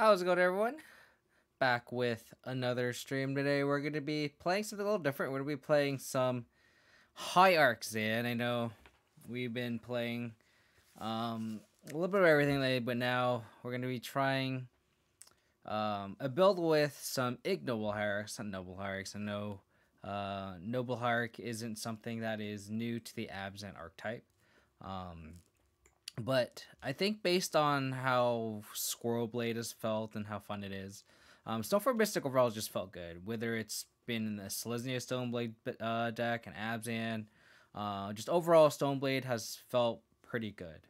How's it going, everyone? Back with another stream today. We're going to be playing something a little different. We're going to be playing some Hierarchs, and I know we've been playing a little bit of everything lately, but now we're going to be trying a build with some Ignoble Hierarchs, not Noble Hierarchs. I know Noble Hierarch isn't something that is new to the Abzan archetype. But I think based on how Squirrelblade has felt and how fun it is, Stoneforge Mystic overall just felt good. Whether it's been in the Selesnya Stoneblade deck and Abzan, just overall Stoneblade has felt pretty good.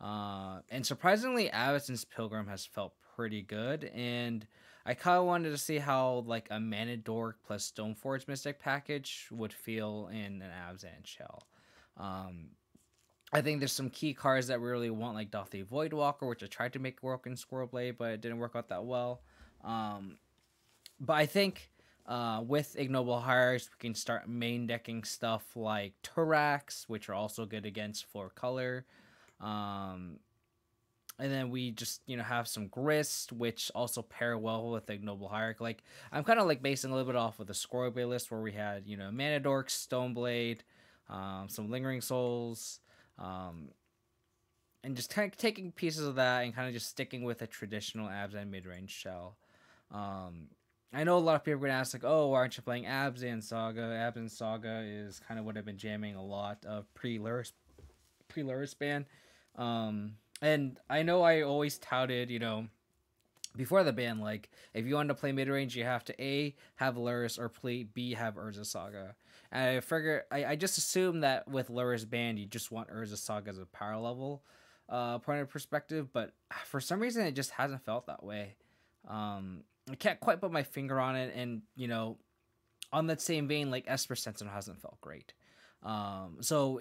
And surprisingly, Avacyn's Pilgrim has felt pretty good. And I kind of wanted to see how like a Mana Dork plus Stoneforge Mystic package would feel in an Abzan shell. I think there's some key cards that we really want, like Dauthi Voidwalker, which I tried to make work in Squirreblade, but it didn't work out that well. But I think with Ignoble Hierarchs, we can start main decking stuff like Tourachs, which are also good against 4 color. And then we just, have some Grist, which also pair well with Ignoble Hierarch. Like, I'm kind of like basing a little bit off of the Squirreblade list where we had, Mana Dork, Stoneblade, some Lingering Souls, and just kind of taking pieces of that and kind of just sticking with a traditional Abzan mid-range shell. I know a lot of people are going to ask, like, oh, why aren't you playing Abzan Saga? Abzan Saga is kind of what I've been jamming a lot of pre-Lurrus ban. And I know I always touted, before the ban, like, if you want to play mid-range, you have to A, have Lurrus, or B, have Urza Saga. And I figure, I just assume that with Lurrus banned, you just want Urza Saga as a power level point of perspective, but for some reason, it just hasn't felt that way. I can't quite put my finger on it, and, on that same vein, like, Esper Sentinel hasn't felt great. So,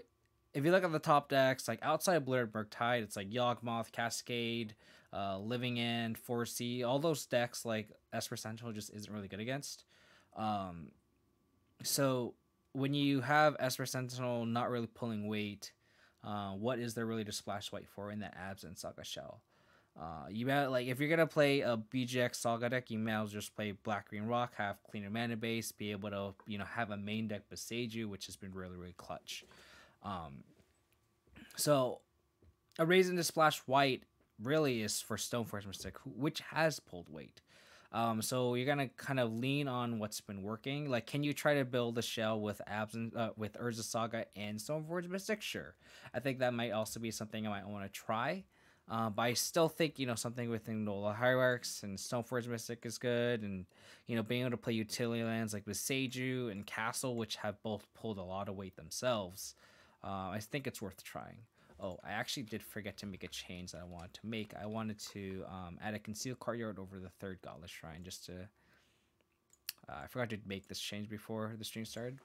if you look at the top decks, like, outside Blurred Murktide, it's like Yawgmoth, Cascade, Living End, 4C, all those decks, like, Esper Sentinel just isn't really good against. So, when you have Esper Sentinel not really pulling weight, what is there really to splash white for in that Abzan Saga shell? You may, like, if you're gonna play a BGX Saga deck, you may as well just play Black Green Rock, have cleaner mana base, be able to have a main deck beside you, which has been really clutch. So a reason to splash white really is for Stoneforge Mystic, which has pulled weight. So you're gonna kind of lean on what's been working. Like, can you try to build a shell with with Urza Saga and Stoneforge Mystic? Sure, I think that might also be something I might want to try. But I still think something with Ignoble Hierarchs and Stoneforge Mystic is good, and being able to play utility lands like with Seiju and Castle, which have both pulled a lot of weight themselves. I think it's worth trying. Oh, I actually did forget to make a change that I wanted to make. I wanted to add a concealed courtyard over the 3rd Godless Shrine just to... I forgot to make this change before the stream started.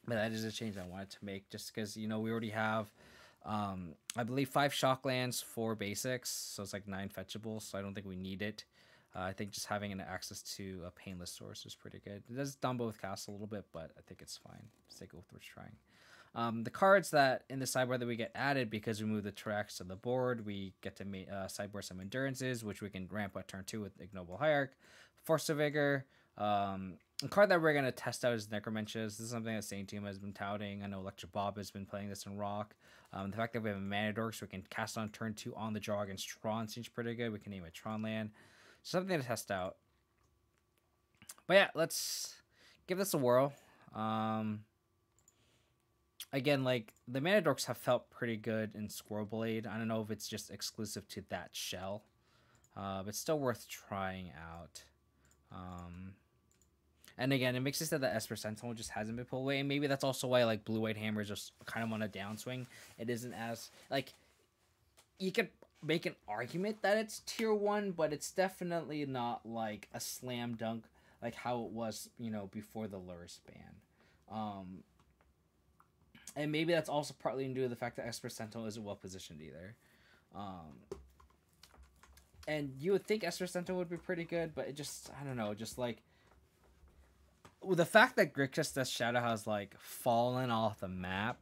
But that is a change I wanted to make just because, we already have, I believe, 5 Shocklands, 4 basics. So it's like 9 fetchables, so I don't think we need it. I think just having an access to a painless source is pretty good. It does dumbo with Castle a little bit, but I think it's fine. Let's take it with trying. The cards that in the sideboard that we get added because we move the Tourachs to the board, we get to sideboard some Endurances, which we can ramp at turn 2 with Ignoble Hierarch. Force of Vigor. A card that we're going to test out is Necromenches. This is something that Saint Team has been touting. I know Electric Bob has been playing this in Rock. The fact that we have a Mana Dork, so we can cast on turn 2 on the draw against Tron seems pretty good. We can name it Tron Land. Something to test out. But yeah, let's give this a whirl. Again, like, the Mana Dorks have felt pretty good in Squirreblade. I don't know if it's just exclusive to that shell. But still worth trying out. And again, it makes it so that Esper Sentinel just hasn't been pulled away. And maybe that's also why, like, Blue-White Hammers just kind of on a downswing. It isn't as... Like, you could make an argument that it's tier 1, but it's definitely not, like, a slam dunk like how it was, before the Lurrus ban. And maybe that's also partly due to the fact that Esper Sentinel isn't well positioned either. And you would think Esper Sentinel would be pretty good, but it just, I don't know, just like... Well, the fact that Grixis Shadow has, like, fallen off the map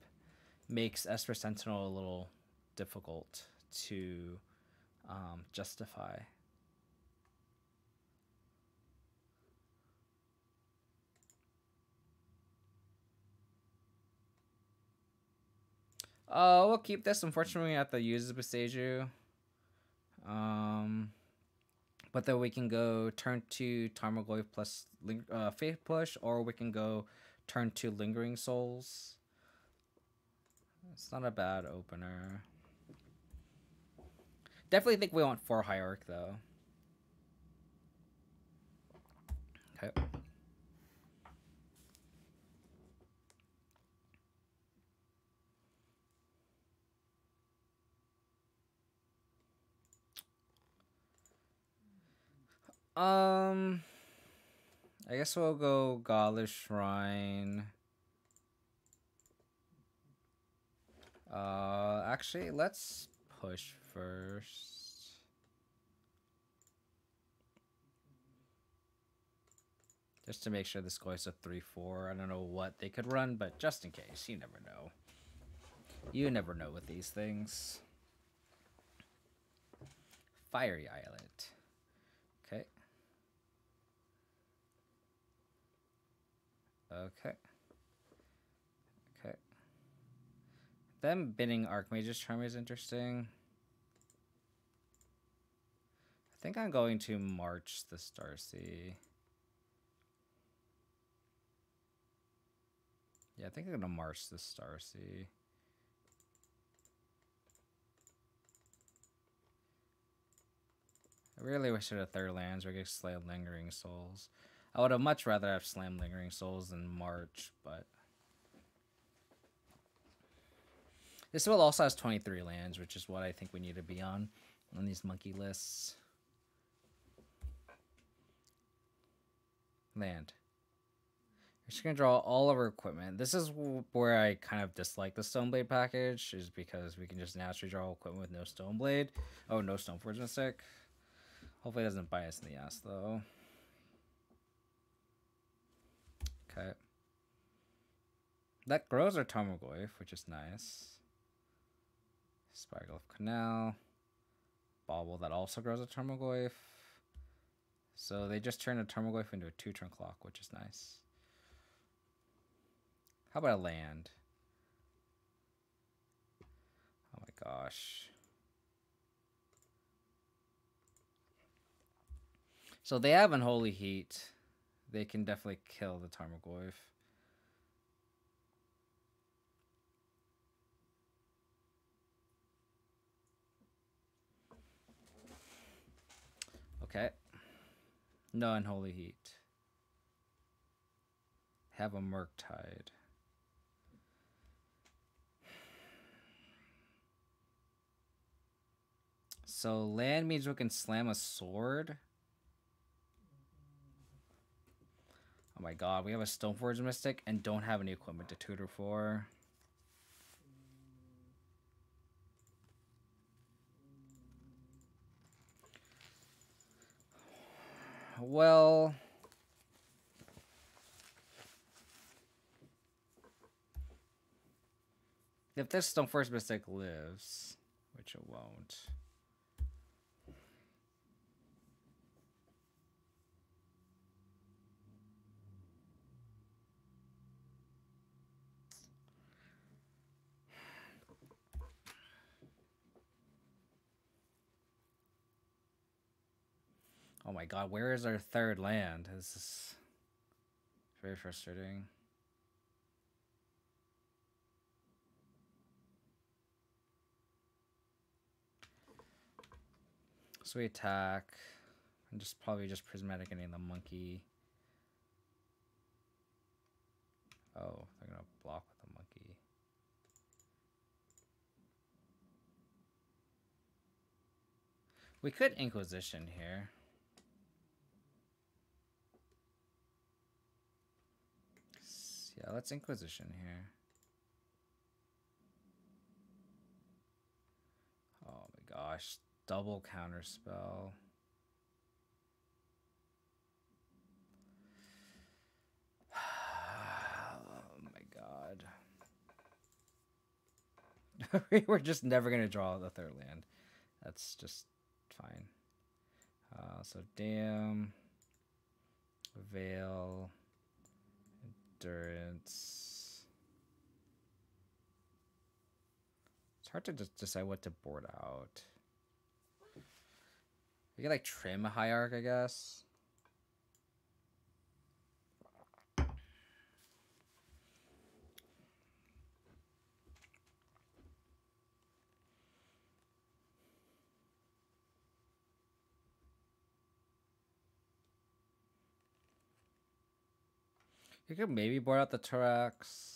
makes Esper Sentinel a little difficult to justify. We'll keep this. Unfortunately, we have to use the Bastaju. But then we can go turn 2 Tarmogoyf plus Faith Push, or we can go turn 2 Lingering Souls. It's not a bad opener. Definitely think we want 4 Hierarch though. Okay. I guess we'll go Godless Shrine. Actually, let's push first. Just to make sure this goes to 3-4. I don't know what they could run, but just in case, you never know. You never know with these things. Fiery Islet. Okay. Okay. Okay. Them binning Archmage's Charm is interesting. I think I'm going to march the Starsea. Yeah, I think I'm going to march the Starsea. I really wish I had 3rd lands where I could slam Lingering Souls. I would have much rather have slam Lingering Souls than march, but this one also has 23 lands, which is what I think we need to be on these monkey lists. Land. We're just gonna draw all of our equipment. This is where I kind of dislike the Stoneblade package, is because we can just naturally draw equipment with no Stoneblade. Oh, no Stoneforge Mystic. Hopefully it doesn't bite us in the ass, though. Okay. That grows our Tarmogoyf, which is nice. Spiral of Canal. Bauble, that also grows a Tarmogoyf. So they just turn a Tarmogoyf into a 2-turn clock, which is nice. How about a land? Oh my gosh. So they have Unholy Heat. They can definitely kill the Tarmogoyf. Okay. No Unholy Heat. Have a Murktide. So land means we can slam a sword. Oh my god, we have a Stoneforge Mystic and don't have any equipment to tutor for. Well, if this Stoneforge Mystic lives, which it won't. Oh my god, where is our 3rd land? This is very frustrating. So we attack. And probably just prismatic getting the monkey. Oh, they're gonna block with the monkey. We could Inquisition here. Yeah, let's Inquisition here. Oh my gosh. Double counter spell. Oh my god. We're just never going to draw the 3rd land. That's just fine. So Dam. Veil. Endurance. It's hard to just decide what to board out. We could like trim a Hierarch, I guess. You could maybe board out the Tourachs.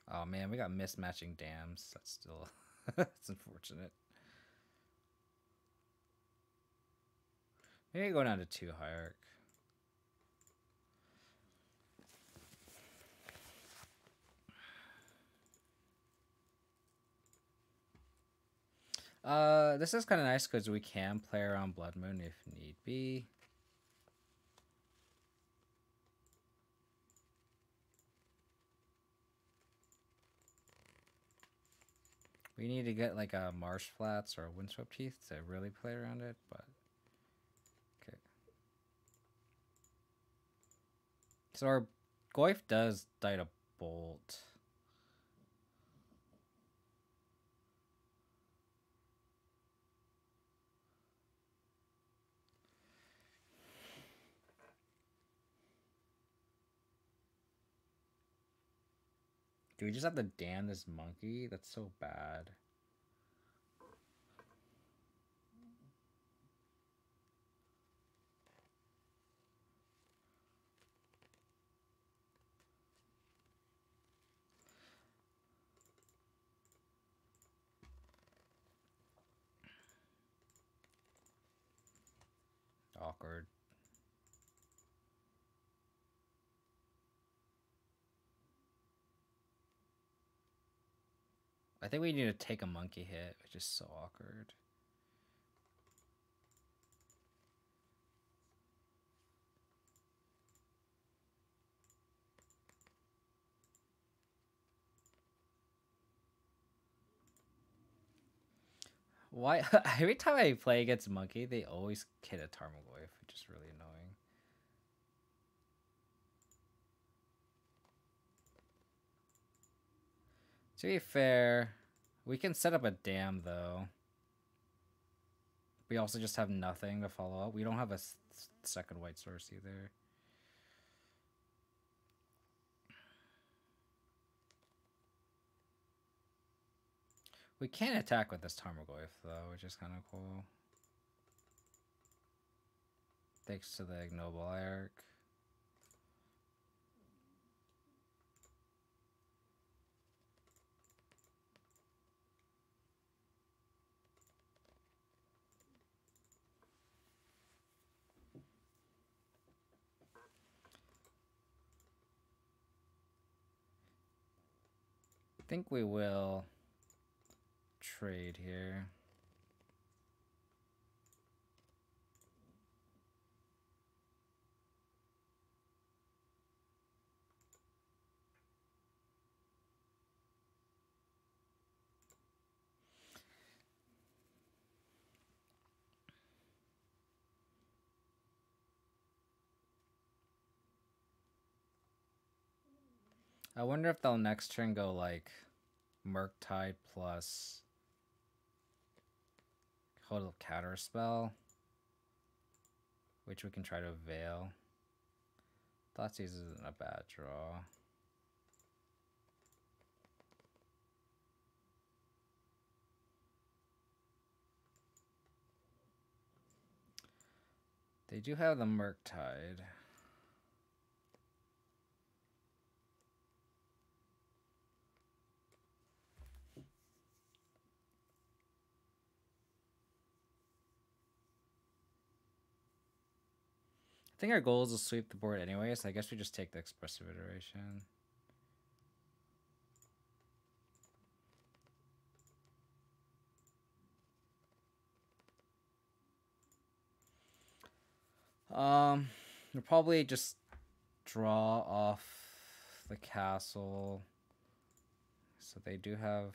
Oh man, we got mismatching dams. That's still that's unfortunate. Maybe go down to 2 Hierarch. This is kind of nice because we can play around Blood Moon if need be. We need to get like a Marsh Flats or a Windswept Teeth to really play around it, but okay. So our Goyf does die to Bolt. Do we just have to damn this monkey? That's so bad. Awkward. I think we need to take a monkey hit, which is so awkward. Why? Every time I play against monkey, they always hit a Tarmogoyf, which is really annoying. To be fair, we can set up a dam though. We also just have nothing to follow up. We don't have a second white source either. We can attack with this Tarmogoyf though, which is kind of cool. Thanks to the Ignoble Hierarch. I think we will trade here. I wonder if they'll next turn go like Murktide plus hold a counter spell, which we can try to veil. Thoughtseize isn't a bad draw. They do have the Murktide. I think our goal is to sweep the board anyway, so I guess we just take the expressive iteration. We'll probably just draw off the castle. So they do have...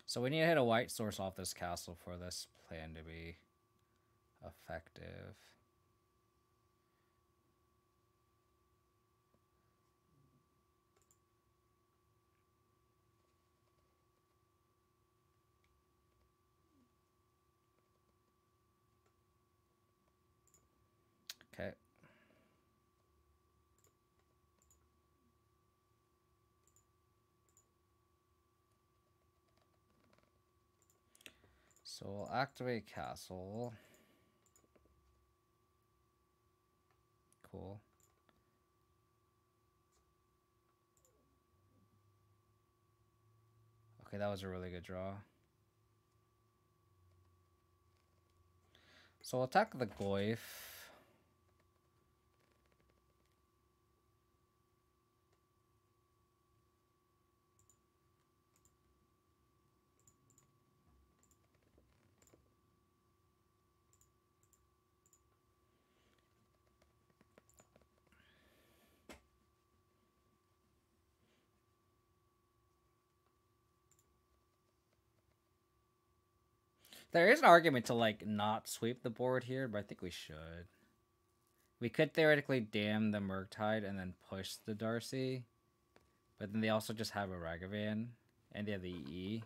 So we need to hit a white source off this castle for this plan to be effective. Okay. So we'll activate castle. Cool. Okay, that was a really good draw. So we'll attack the Goyf. There is an argument to like not sweep the board here, but I think we should. We could theoretically dam the Murktide and then push the Darcy, but then they also just have a Ragavan and they have the EE.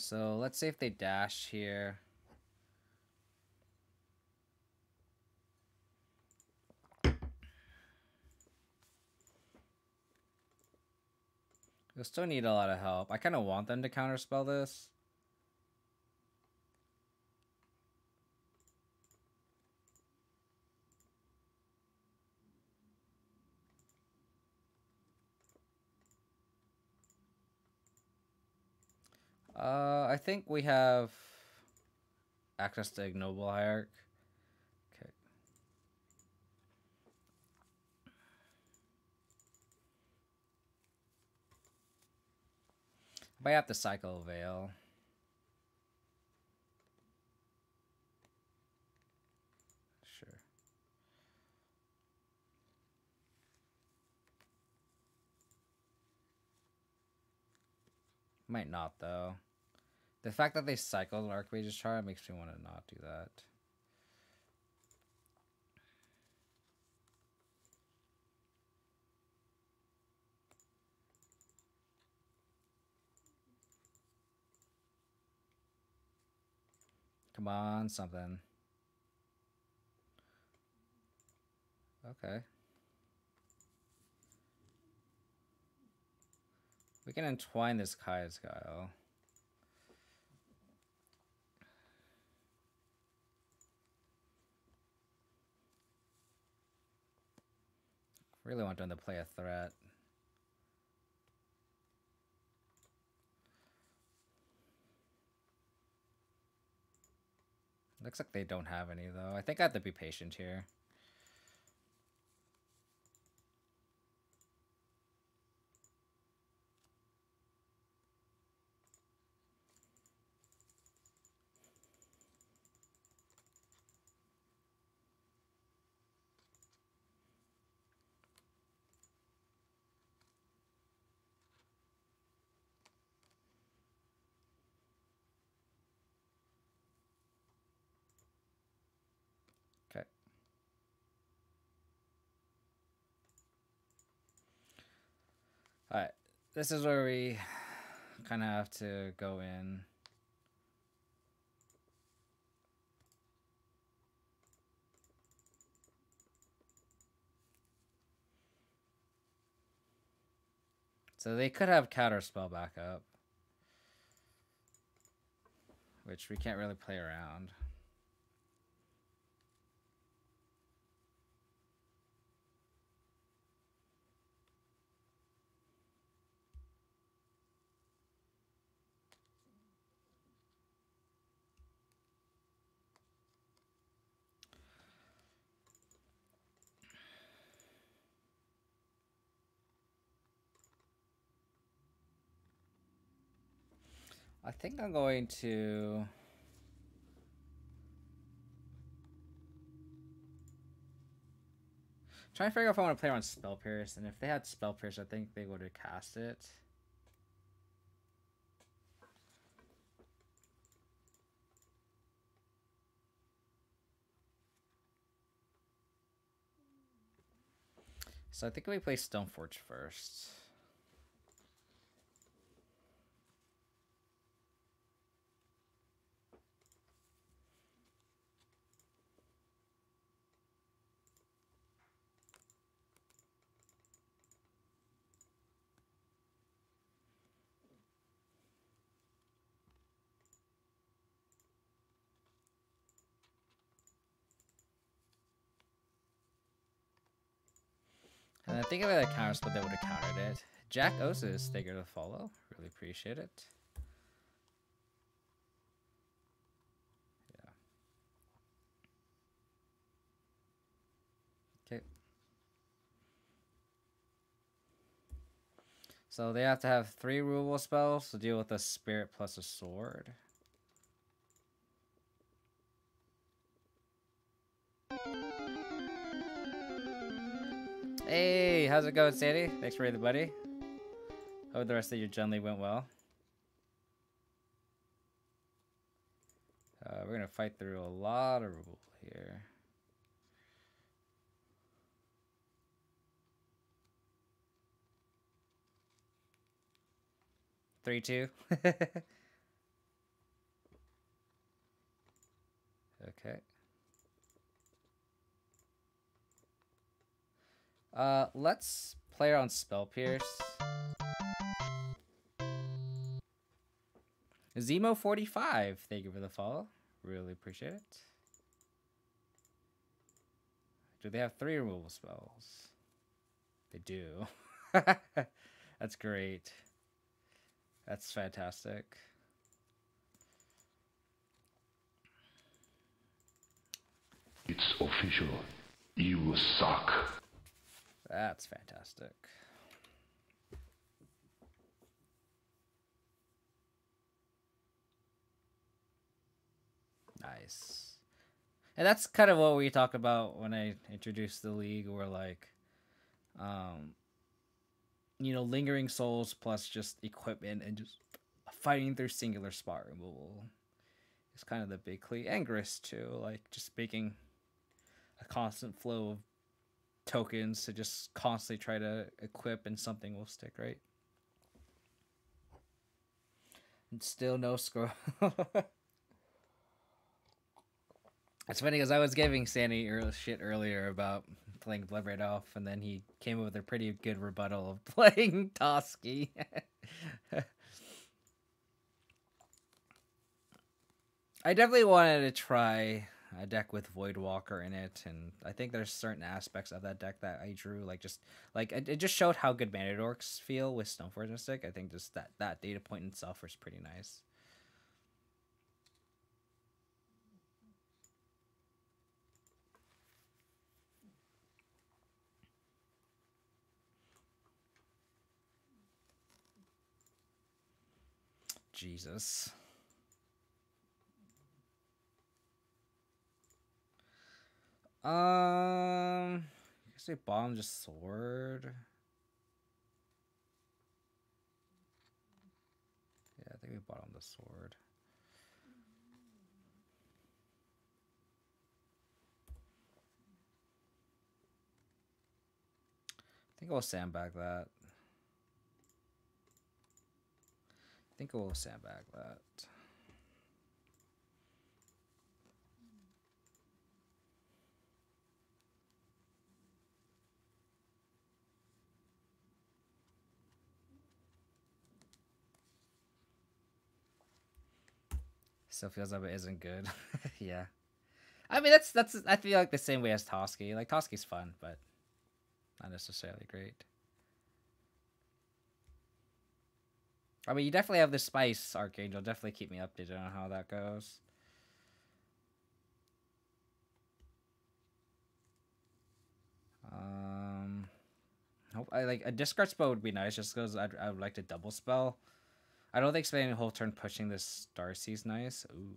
So let's see if they dash here. They'll still need a lot of help. I kind of want them to counterspell this. I think we have access to Ignoble Hierarch. Okay. Might have to cycle Veil. Sure. Might not though. The fact that they cycled Archmage's Charm makes me want to not do that. Come on, something. Okay. We can entwine this Kai's Guile. Really want them to play a threat. Looks like they don't have any though. I think I have to be patient here. Okay. Alright. This is where we kind of have to go in. So they could have counterspell backup, which we can't really play around. I think I'm going to... trying to figure out if I want to play around Spell Pierce, and if they had Spell Pierce, I think they would have cast it. So I think we play Stoneforge first. And I think if I had a counter spell, that would have countered it. Jack Osis, thank you to follow. Really appreciate it. Yeah. Okay. So they have to have 3 removal spells to deal with a spirit plus a sword. Hey, how's it going, Sandy? Thanks for the buddy. Hope the rest of your journey went well. We're gonna fight through a lot of removal here. Three, two. Okay. Let's play on Spell Pierce. Zemo45, thank you for the follow. Really appreciate it. Do they have 3 removal spells? They do. That's great. That's fantastic. It's official. You suck. That's fantastic. Nice. And that's kind of what we talk about when I introduced the league, where like, you know, lingering souls plus just equipment and just fighting through singular spot removal is kind of the big key. And Grist too, like just making a constant flow of tokens to just constantly try to equip and something will stick, right? And still no score. It's funny because I was giving Sandy shit earlier about playing Bloodbraid off, and then he came up with a pretty good rebuttal of playing Toski. I definitely wanted to try a deck with Voidwalker in it, and I think there's certain aspects of that deck that I drew, like just like it just showed how good mana dorks feel with Stoneforge Mystic. I think just that data point in itself was pretty nice. Jesus. I guess they bomb just sword. Yeah, I think we bought on the sword. I think we'll sandbag that. I think we'll sandbag that. Still feels like it isn't good. Yeah. I mean, that's I feel like the same way as Toski. Like, Toski's fun, but not necessarily great. I mean, you definitely have the Spice Archangel. Definitely keep me updated on how that goes. Hope I like a discard spell would be nice, just because I would like to double spell I don't think spending the whole turn pushing this Darcy's nice. Ooh.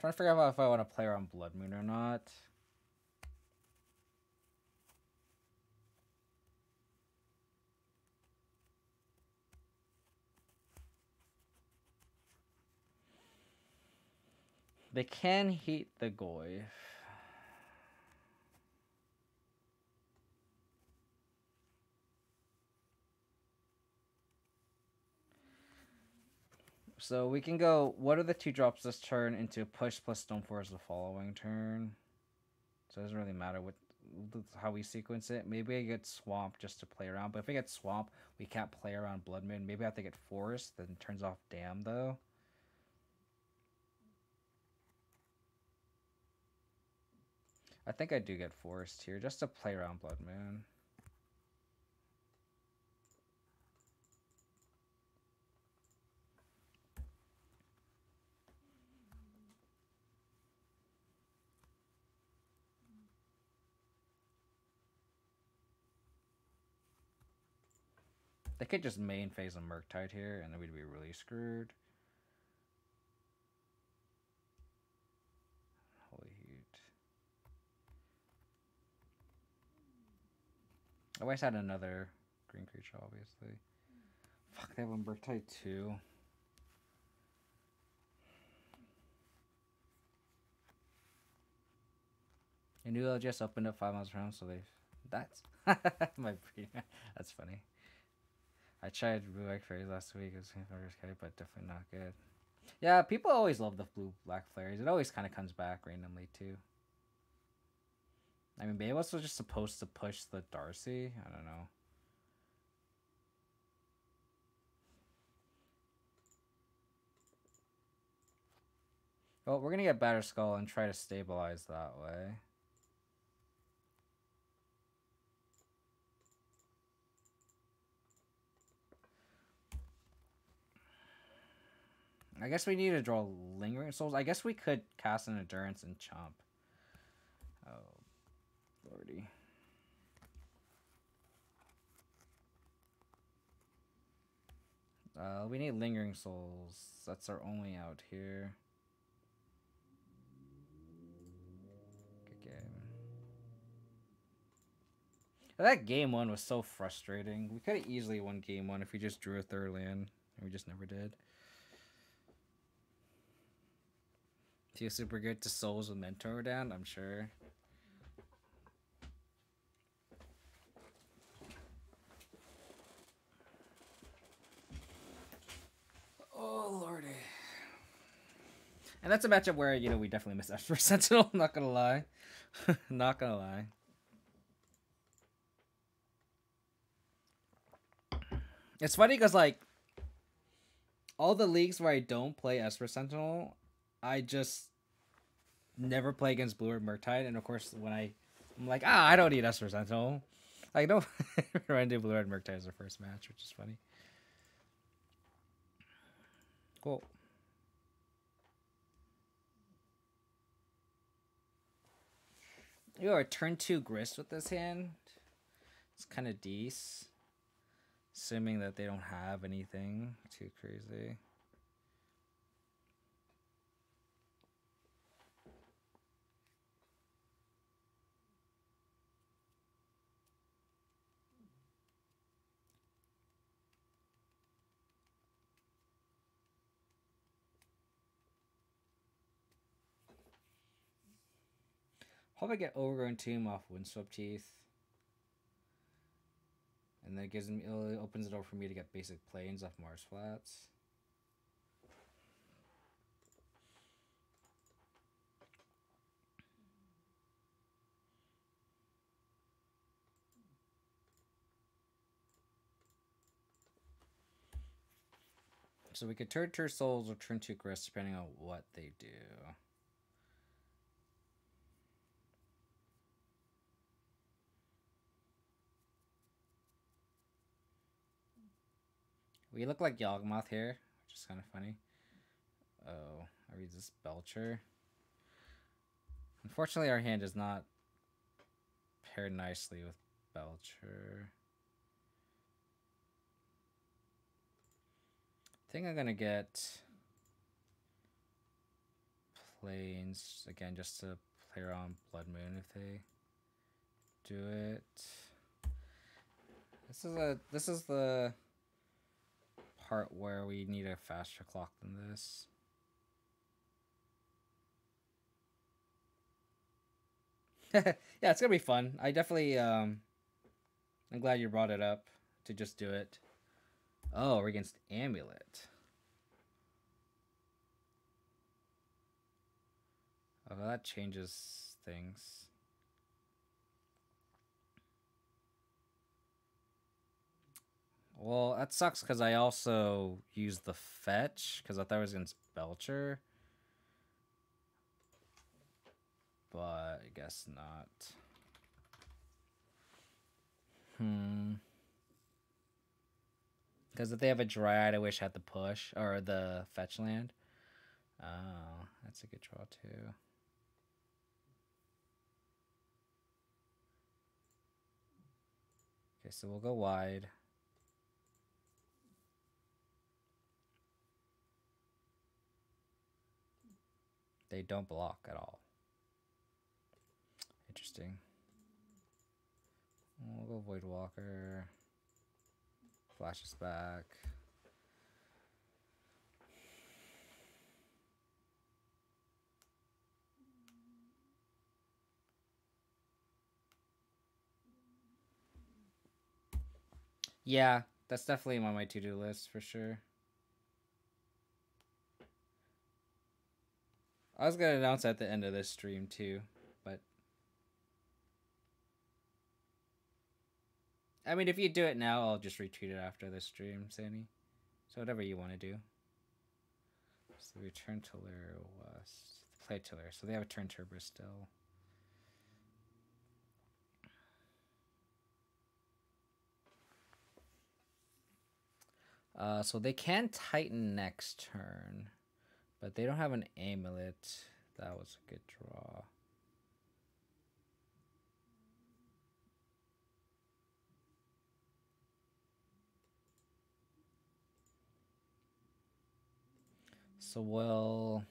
Trying to figure out if I want to play around Blood Moon or not. They can heat the Goy. So we can go, what are the 2 drops this turn into push plus Stoneforge the following turn? So it doesn't really matter how we sequence it. Maybe I get Swamp just to play around. But if I get Swamp, we can't play around Blood Moon. Maybe I have to get Forest, then turns off Dam though. I think I do get Forest here just to play around Blood Moon. They could just main phase a Murktide here, and then we'd be really screwed. Holy heat. I always had another green creature, obviously. Fuck, they have a Murktide too. I knew I just opened up 5 miles per round, so they... That's... my That's funny. I tried blue-black fairies last week. It was okay, but definitely not good. Yeah, people always love the blue-black fairies. It always kind of comes back randomly, too. I mean, maybe I was just supposed to push the Darcy. I don't know. Well, we're going to get Batterskull and try to stabilize that way. I guess we need to draw Lingering Souls. I guess we could cast an Endurance and Chomp. Oh, lordy. We need Lingering Souls. That's our only out here. Good game. That game 1 was so frustrating. We could have easily won game 1 if we just drew a 3rd land. And we just never did. Feels super good to Souls with Mentor down, I'm sure. Oh, lordy. And that's a matchup where, you know, we definitely missed Esper Sentinel, not gonna lie. Not gonna lie. It's funny because, like, all the leagues where I don't play Esper Sentinel, I just never play against Blue Red Murktide. And of course, when I'm like, I don't need Esper Sentinel. I don't run into Blue Red Murktide as the first match, which is funny. Cool. You are turn 2 Grist with this hand. It's kind of decent. Assuming that they don't have anything too crazy. Hope I get Overgrown Tomb off Windswept Teeth. And then it gives me, it opens it door for me to get basic planes off Mars Flats. So we could turn 2 Souls or turn 2 Grist depending on what they do. We look like Yawgmoth here, which is kind of funny. Oh, I read this Belcher. Unfortunately, our hand does not pair nicely with Belcher. I think I'm gonna get Plains again just to play around Blood Moon if they do it. This is the part where we need a faster clock than this. Yeah, it's gonna be fun. I definitely I'm glad you brought it up to just do it. Oh, we're against Amulet. Oh, that changes things. Well, that sucks because I also used the fetch because I thought it was against Belcher. But I guess not. Because if they have a Dryad, I wish I had the push or the fetch land. Oh, that's a good draw too. Okay, so we'll go wide. They don't block at all. Interesting. We'll go Voidwalker. Flashes back. Yeah, that's definitely on my to-do list for sure. I was gonna announce at the end of this stream too, but I mean, if you do it now, I'll just retweet it after the stream, Sandy. So whatever you want to do. So return to Lurrus. Play to Lurrus. So they have a turn turbo still. So they can Titan next turn, but they don't have an Amulet. That was a good draw. So we'll...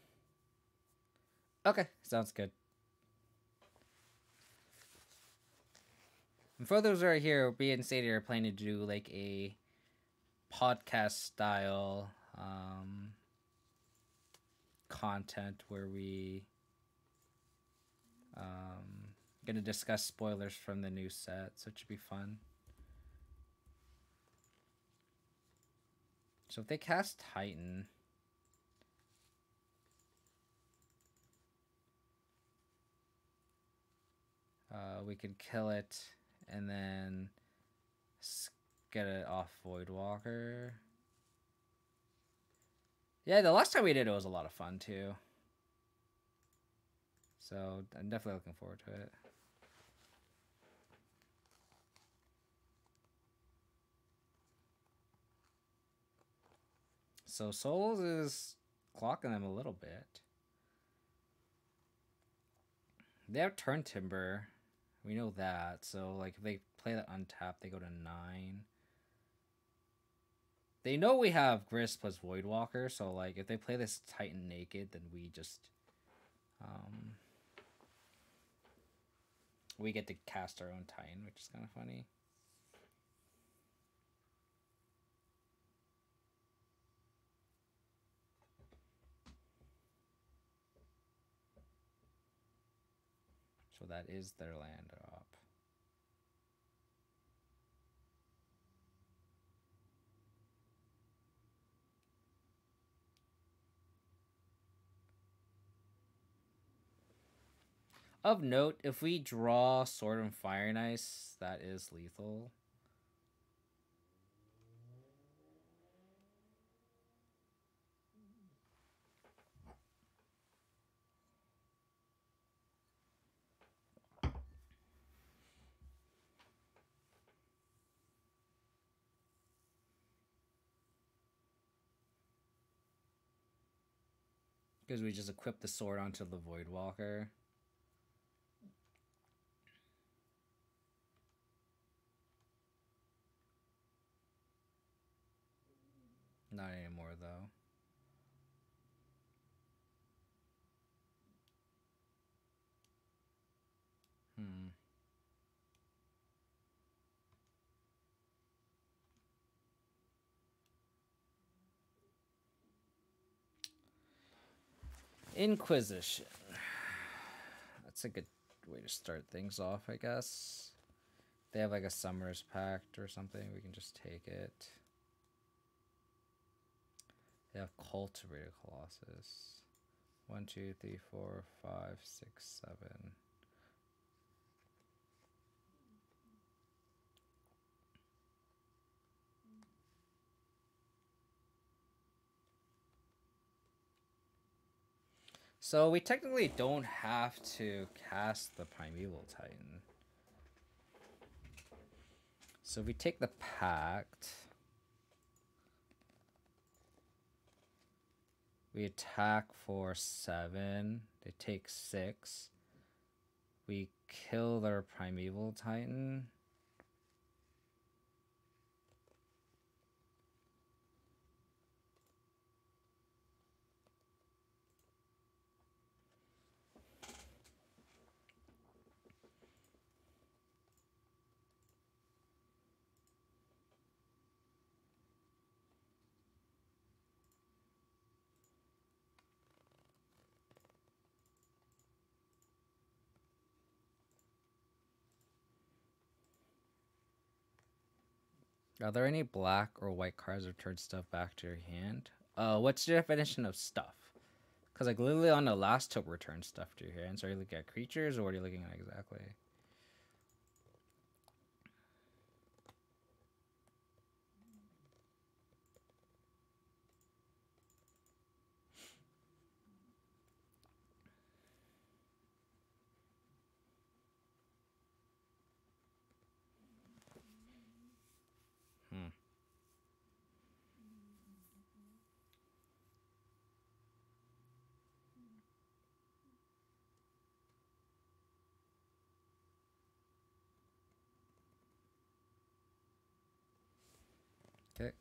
Okay, sounds good. And for those who are here, me and Sadie are planning to do like a podcast style content where we gonna discuss spoilers from the new set, so it should be fun. So if they cast Titan, we could kill it and then get it off Voidwalker. Yeah, the last time we did it was a lot of fun too. So I'm definitely looking forward to it. So Souls is clocking them a little bit. They have Turn Timber. We know that. So like if they play the untapped, they go to 9. They know we have Grist plus Voidwalker, so like if they play this Titan naked, then we just we get to cast our own Titan, which is kind of funny. So that is their land drop. Of note, if we draw Sword and Fire and Ice, that is lethal. Because we just equip the sword onto the Voidwalker. Inquisition. That's a good way to start things off, I guess. They have like a Summer's Pact or something. We can just take it. They have Cultivated Colossus. 1, 2, 3, 4, 5, 6, 7. So we technically don't have to cast the Primeval Titan. So if we take the Pact, we attack for 7. They take 6. We kill their Primeval Titan. Are there any black or white cards that return stuff back to your hand? What's your definition of stuff? Because like literally on the last tip, return stuff to your hand. So are you looking at creatures or what are you looking at exactly? Okay.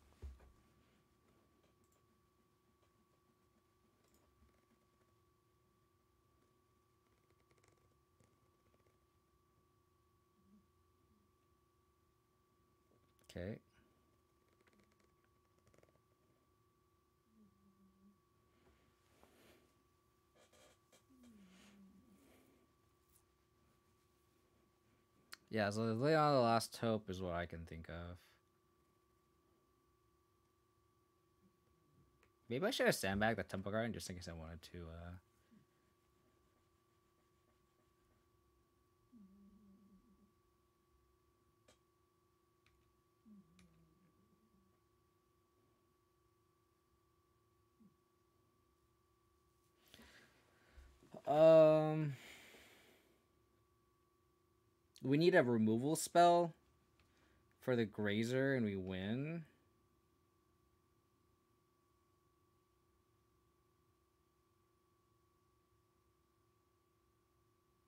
Okay. Yeah, so lay on the last hope is what I can think of. Maybe I should have sandbagged the Temple Garden just in case I wanted to. We need a removal spell for the Grazer and we win.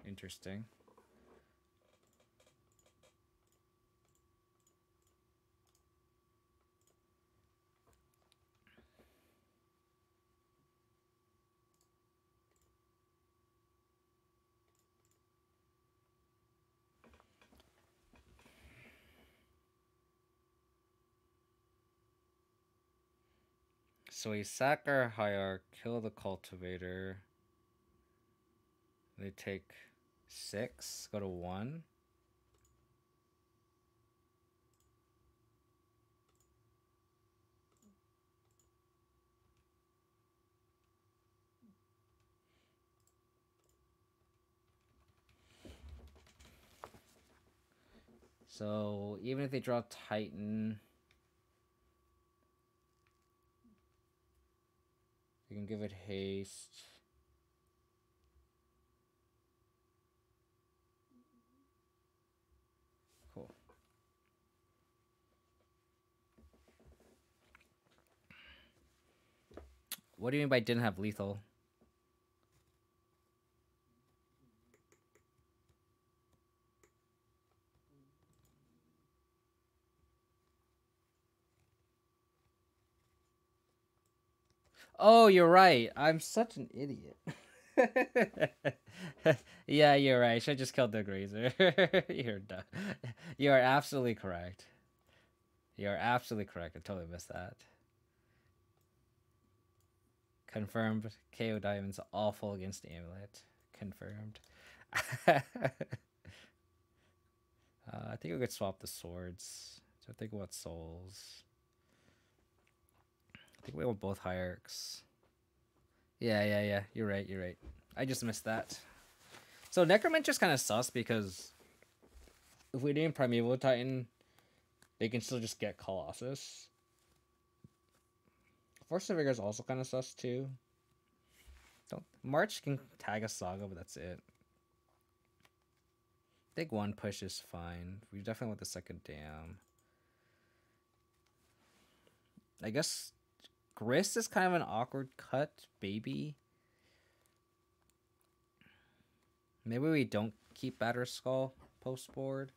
Interesting. So we sack our Hierarch, kill the Cultivator. They take 6, go to 1. So even if they draw Titan, you can give it haste. Cool. What do you mean by didn't have lethal? Oh, you're right. I'm such an idiot. Yeah, you're right. I should have just killed the Grazer. You're done. You are absolutely correct. You are absolutely correct. I totally missed that. Confirmed. KO Diamond's awful against the Amulet. Confirmed. I think we could swap the swords. So think about souls. I think we want both Hierarchs. Yeah. You're right. I just missed that. So Necromancer's kind of sus because if we name Primeval Titan, they can still just get Colossus. Force of Vigor is also kind of sus too. March can tag a Saga, but that's it. I think one push is fine. We definitely want the second dam. I guess Grist is kind of an awkward cut, baby. Maybe we don't keep Batterskull post board.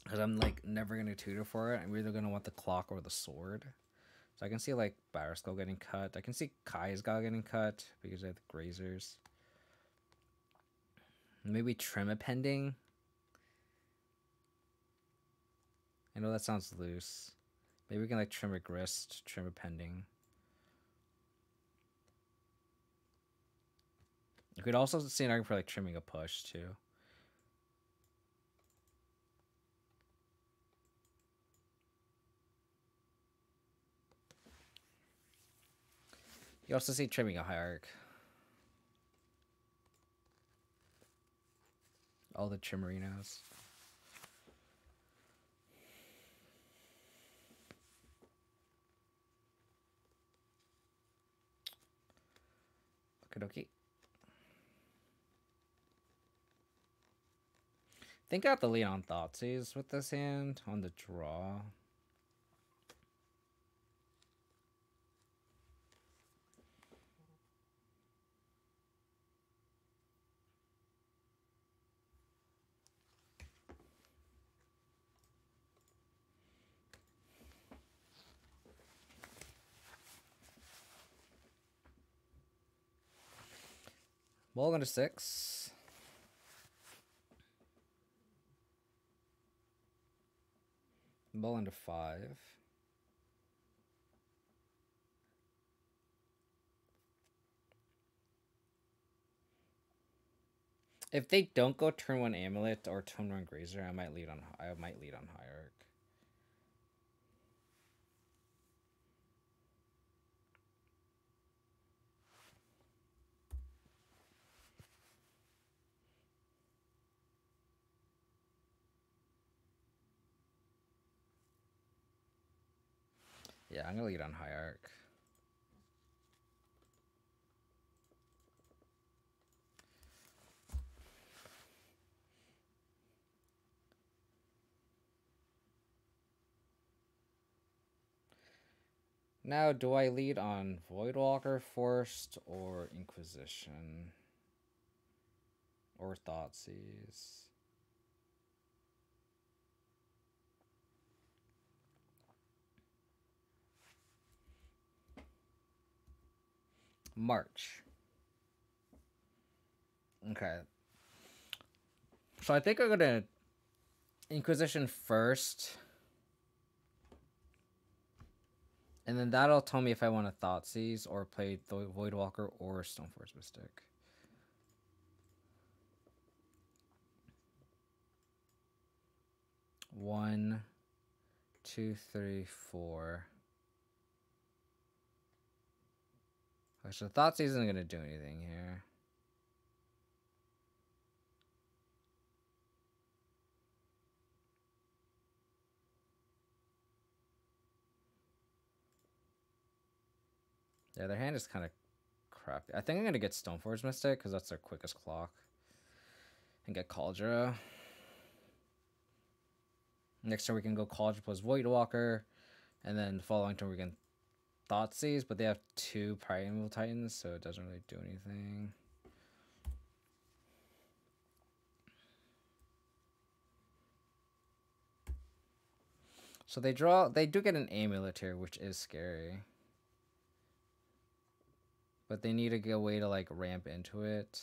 Because I'm like never going to tutor for it. I'm either going to want the clock or the sword. So I can see like Batterskull getting cut. I can see Kai's Guy getting cut because I have the Grazers. Maybe trim a pending. I know that sounds loose. Maybe we can like trim a Grist, trim a pending. You could also see an argument for like trimming a push too. You also see trimming a Hierarch. All the Trimmerinos. Okie dokie. Think I have to lean on Thoughtseize with this hand on the draw. Mulligan to 6. Mulligan to 5. If they don't go turn 1 Amulet or turn 1 Grazer, I might lead on Hierarch. Yeah, I'm gonna lead on Hierarch. Now, do I lead on Voidwalker first or Inquisition? Or Thoughtseize? March. Okay. So I think I'm gonna Inquisition first. And then that'll tell me if I want to Thoughtseize or play the Voidwalker or Stoneforge Mystic. One, two, three, four. Okay, so Thoughtseize isn't going to do anything here. Yeah, their hand is kind of crappy. I think I'm going to get Stoneforge Mystic because that's their quickest clock. And get Kaldra. Next turn we can go Kaldra plus Voidwalker. And then the following turn we can Thoughtseize. But they have 2 Primeval Titans, so it doesn't really do anything. So they do get an Amulet here, which is scary. But they need to get a way to like ramp into it.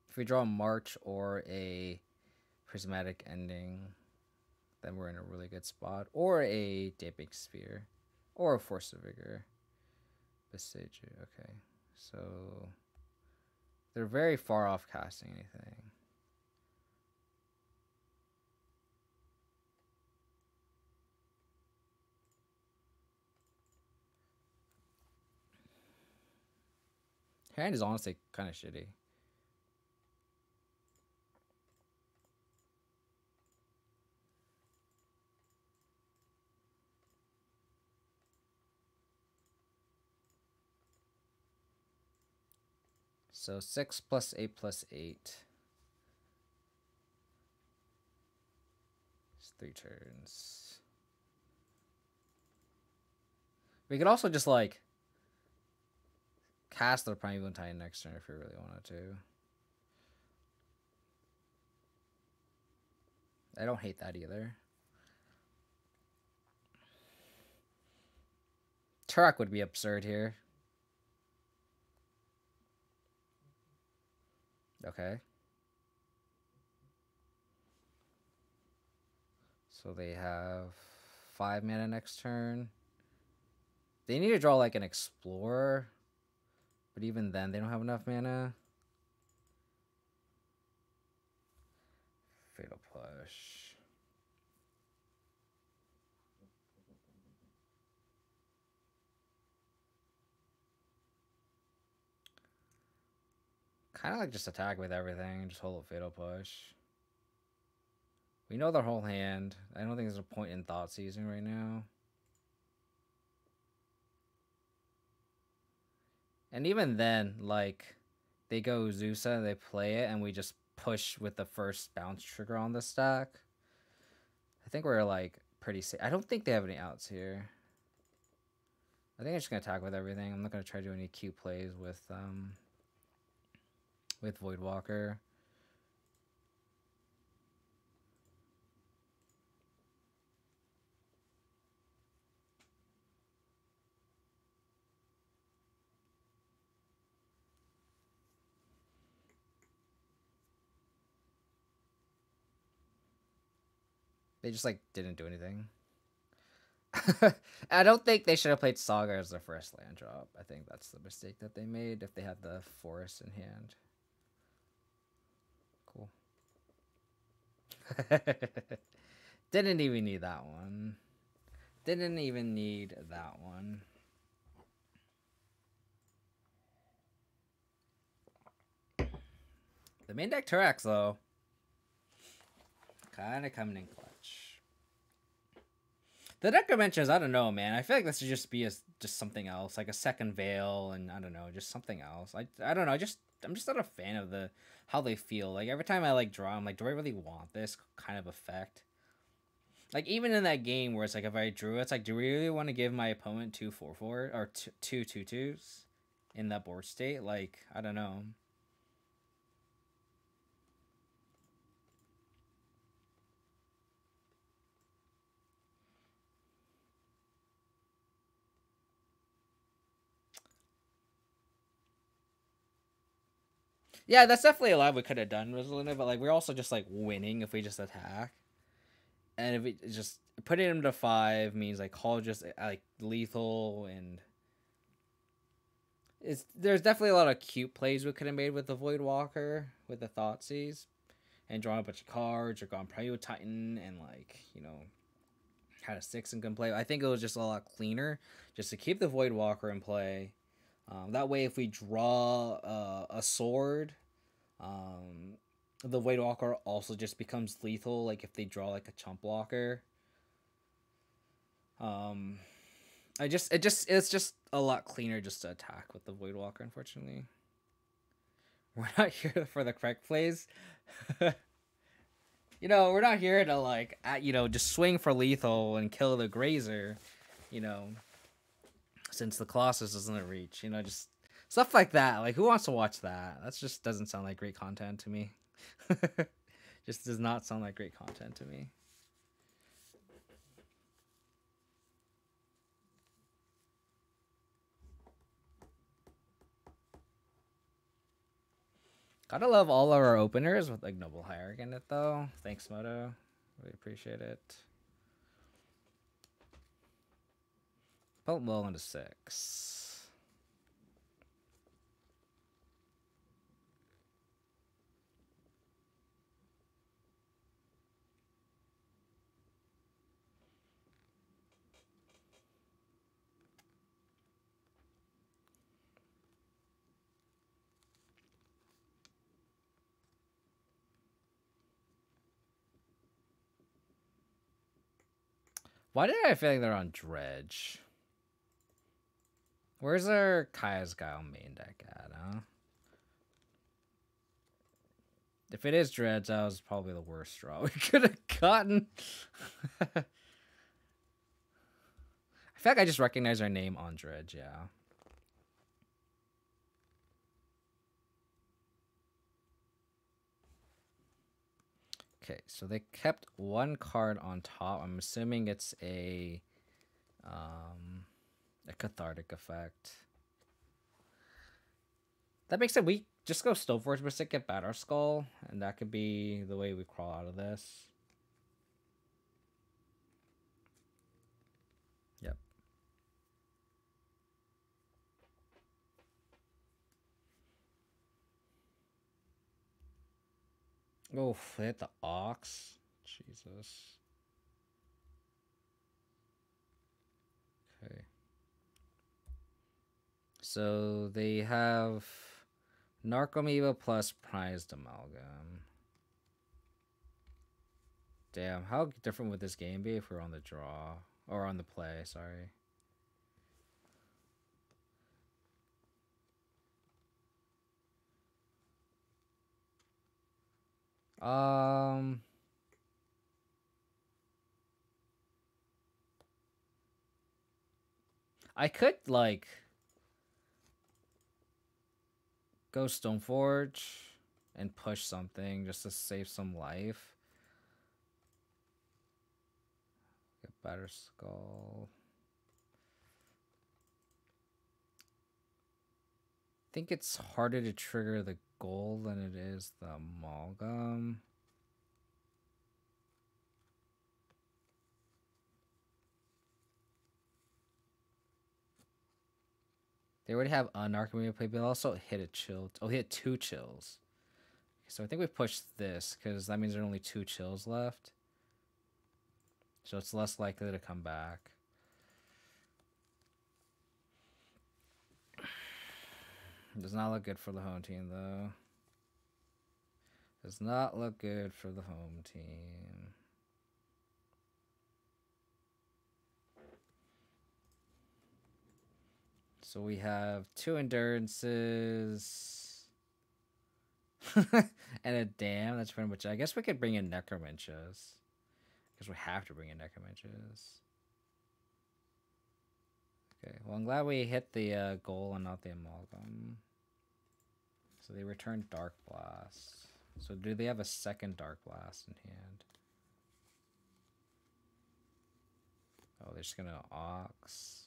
If we draw a March or a Prismatic Ending, then we're in a really good spot. Or a Damping Sphere. Or a Force of Vigor. Besage. Okay. So they're very far off casting anything. Hand is honestly kind of shitty. So 6 plus 8 plus 8. It's 3 turns. We could also just like cast the Primeval Titan next turn if we really wanted to. I don't hate that either. Tourach would be absurd here. Okay. So they have 5 mana next turn. They need to draw like an Explorer. But even then, they don't have enough mana. Fatal Push. Kind of like just attack with everything and just hold a Fatal Push. We know their whole hand. I don't think there's a point in Thought Seizing right now. And even then, like, they go Zusa, they play it, and we just push with the first bounce trigger on the stack. I think we're, like, pretty safe. I don't think they have any outs here. I think I'm just going to attack with everything. I'm not going to try to do any cute plays with Voidwalker. They just, like, didn't do anything. I don't think they should have played Saga as their first land drop. I think that's the mistake that they made if they had the Forest in hand. Cool. Didn't even need that one. Didn't even need that one. The main deck Tourach, though, kind of coming in clutch. The deck dimensions, I don't know, man. I feel like this should just be just something else, like a second Veil, and I don't know, just something else. I don't know. I'm just not a fan of how they feel. Like every time I like draw, I'm like, do I really want this kind of effect? Like even in that game where it's like if I drew, it's like, do we really want to give my opponent 2/4/4 or 2/2/2s in that board state? Like I don't know. Yeah, that's definitely a lot we could have done, Rosalina, but like we're also just like winning if we just attack. And if we just putting him to 5 means like call just like lethal, and there's definitely a lot of cute plays we could have made with the Voidwalker with the Thoughtseize and drawing a bunch of cards or gone Primeval Titan and like, you know, had a 6 and can play. I think it was just a lot cleaner just to keep the Voidwalker in play. That way, if we draw a sword, the Voidwalker also just becomes lethal. Like if they draw like a chump blocker. It's just a lot cleaner just to attack with the Voidwalker. Unfortunately, we're not here for the correct plays. You know, we're not here to like, just swing for lethal and kill the Grazer. You know. Since the Colossus doesn't reach, you know, just stuff like that. Like, who wants to watch that? That just doesn't sound like great content to me. Just does not sound like great content to me. Gotta love all of our openers with Ignoble Hierarch in it, though. Thanks, Moto. Really appreciate it. Felt well into 6. Why did I feel like they're on Dredge? Where's our Kaya's Guile main deck at, huh? If it is Dredge, that was probably the worst draw we could have gotten. I feel like I just recognize our name on Dredge, yeah. Okay, so they kept one card on top. I'm assuming it's a cathartic effect. That makes it we just go Stoneforge Mystic, get Batterskull, and that could be the way we crawl out of this. Yep. Oh, hit the Ox. Jesus. Okay. So they have Narcomoeba plus Prized Amalgam. Damn, how different would this game be if we're on the draw? Or on the play, sorry. I could, like, go Stoneforge and push something just to save some life. Get Batterskull. I think it's harder to trigger the gold than it is the amalgam. They already have Narcomoeba play, but also hit a chill. Oh, he hit 2 chills. So I think we pushed this because that means there are only 2 chills left. So it's less likely to come back. Does not look good for the home team, though. Does not look good for the home team. So we have 2 endurances. And a dam. That's pretty much it. I guess we could bring in Necromantias. Because we have to bring in Necromantias. Okay, well, I'm glad we hit the goal and not the amalgam. So they return Dark Blast. So do they have a second Dark Blast in hand? Oh, they're just gonna Ox.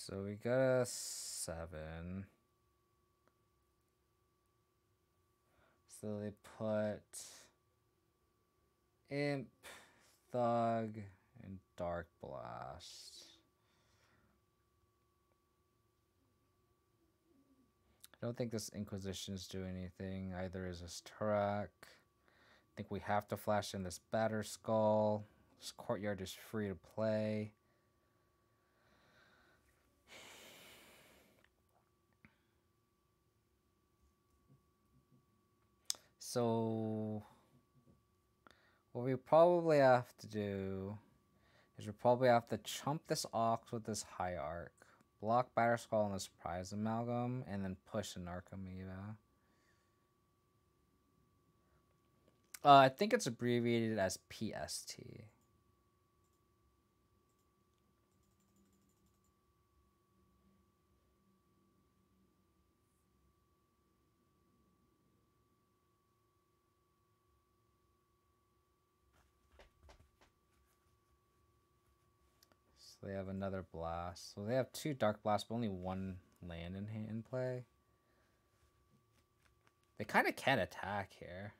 So we got a 7. So they put Imp, Thug, and Dark Blast. I don't think this Inquisitions do anything. Either is this Tourach. I think we have to flash in this Batterskull. This Courtyard is free to play. So what we probably have to do is we probably have to chump this Ox with this Hierarch, block Batterskull and this Prize Amalgam, and then push a Narcomoeba. I think it's abbreviated as PST. So they have another blast. So they have 2 dark blasts, but only 1 land in hand play. They kind of can't attack here.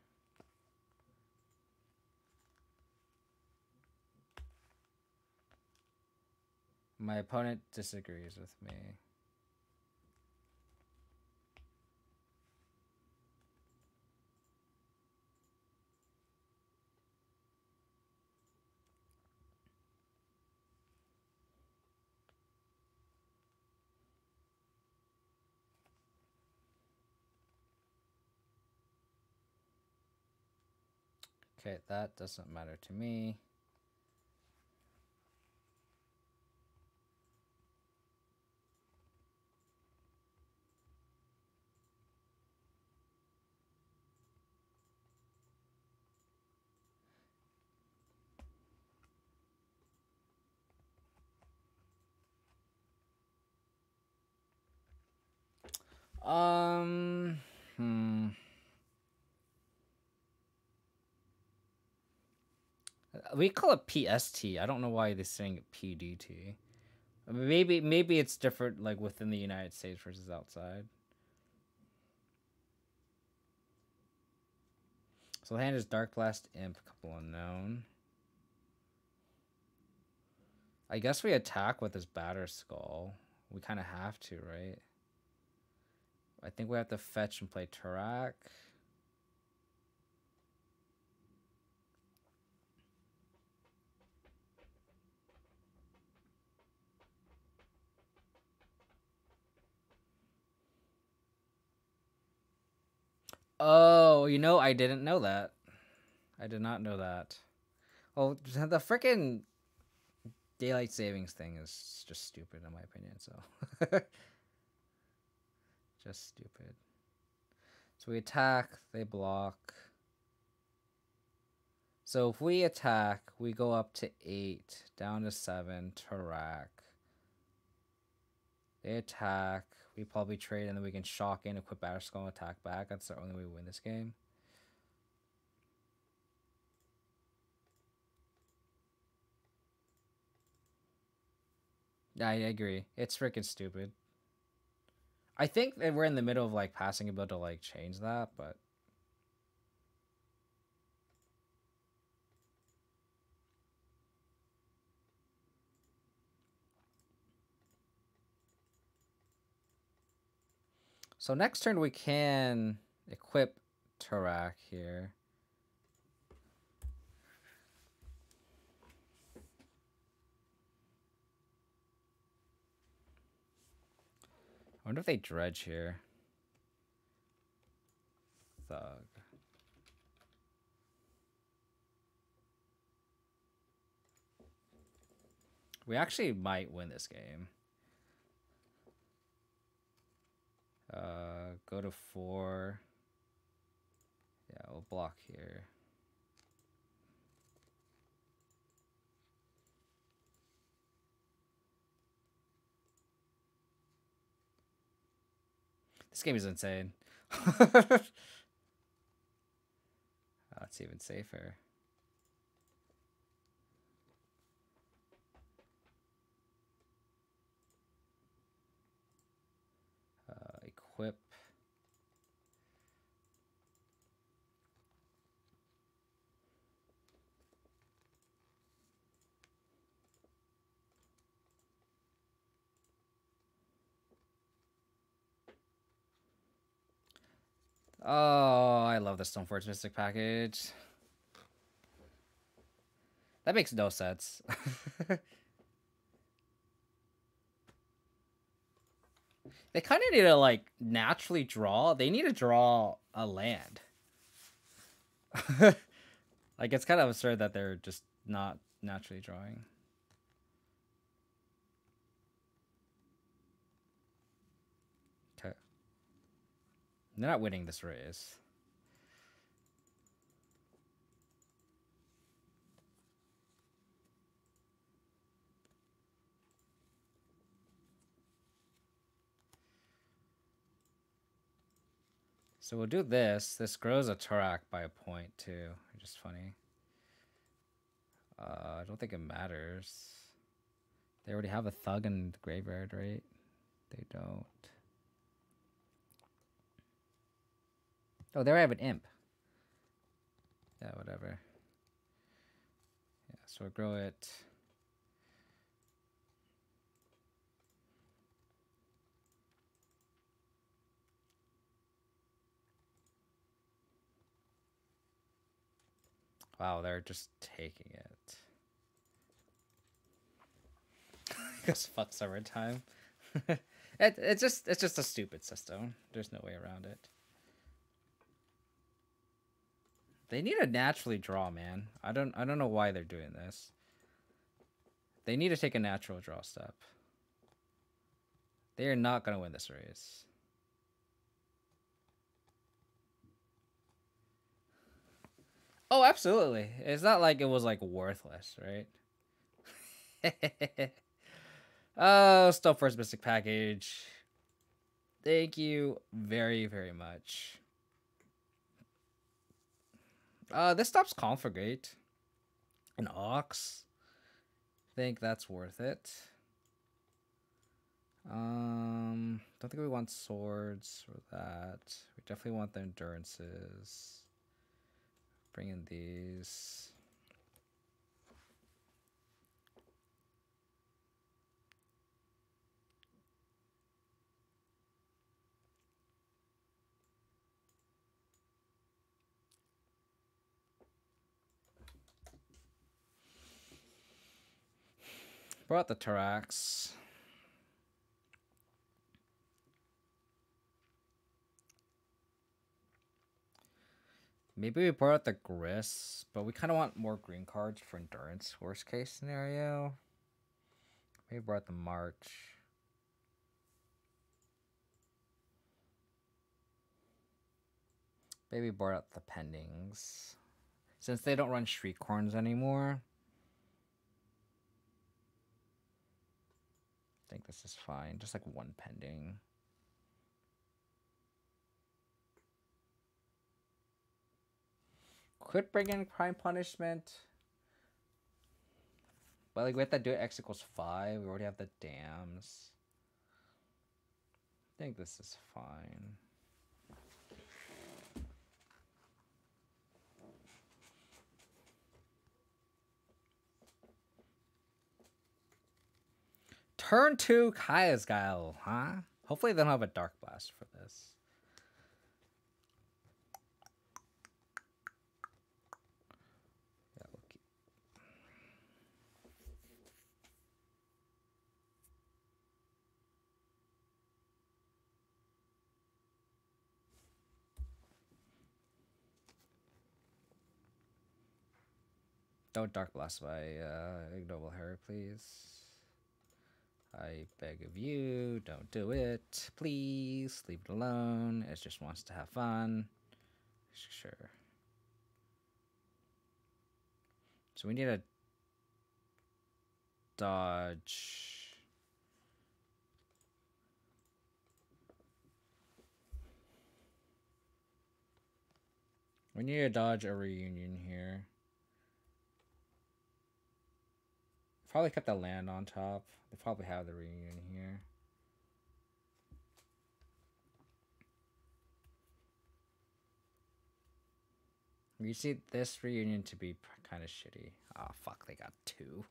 My opponent disagrees with me. Okay, that doesn't matter to me. We call it PST. I don't know why they're saying PDT. Maybe it's different, like within the United States versus outside. So the hand is Dark Blast, Imp, couple unknown. I guess we attack with this Batterskull. We kind of have to, right? I think we have to fetch and play Tourach. Oh, you know, I didn't know that. I did not know that. Well, the freaking daylight savings thing is just stupid in my opinion, so. Just stupid. So we attack, they block. So if we attack, we go up to 8, down to 7, Tourach. They attack, we probably trade, and then we can shock in, equip Batterskull, and attack back. That's the only way we win this game. Yeah, I agree. It's freaking stupid. I think that we're in the middle of like passing a bill to like change that, but so next turn we can equip Tourach here. I wonder if they dredge here. Thug. We actually might win this game. Go to 4. Yeah, we'll block here. This game is insane. That's even safer. Equip. Oh, I love the Stoneforge Mystic package. That makes no sense. They kind of need to like naturally draw. They need to draw a land. Like it's kind of absurd that they're just not naturally drawing. Okay. They're not winning this race. So we'll do this. This grows a Tourach by a point too, which is funny. I don't think it matters. They already have a thug in the graveyard, right? They don't. Oh, there I have an imp. Yeah, whatever. Yeah, so we'll grow it. Wow, they're just taking it. Because fuck summertime. It's just a stupid system. There's no way around it. They need to naturally draw, man. I don't know why they're doing this. They need to take a natural draw step. They are not gonna win this race. Oh, absolutely. It's not like it was like worthless, right? Oh, Stoneforge Mystic package. Thank you very, very much. This stops Conflagrate. An Ox. Think that's worth it. Don't think we want swords for that. We definitely want the endurances. Bring in these. Brought the Tourachs. Maybe we brought the Grist, but we kind of want more green cards for endurance. Worst case scenario. Maybe brought the March. Maybe brought out the Pendings. Since they don't run Shriekhorns anymore. I think this is fine. Just like one pending. Could bring in Crime Punishment. But like we have to do it X equals 5. We already have the dams. I think this is fine. Turn 2 Kaya's Guile, huh? Hopefully they don't have a Dark Blast for this. Yeah, we'll keep... Don't Dark Blast my Ignoble Hierarch, please. I beg of you, don't do it. Please, leave it alone. It just wants to have fun. Sure. So we need a dodge. We need to dodge a reunion here. Probably kept the land on top. They probably have the reunion here. You see this reunion to be kind of shitty. Oh, fuck, they got 2.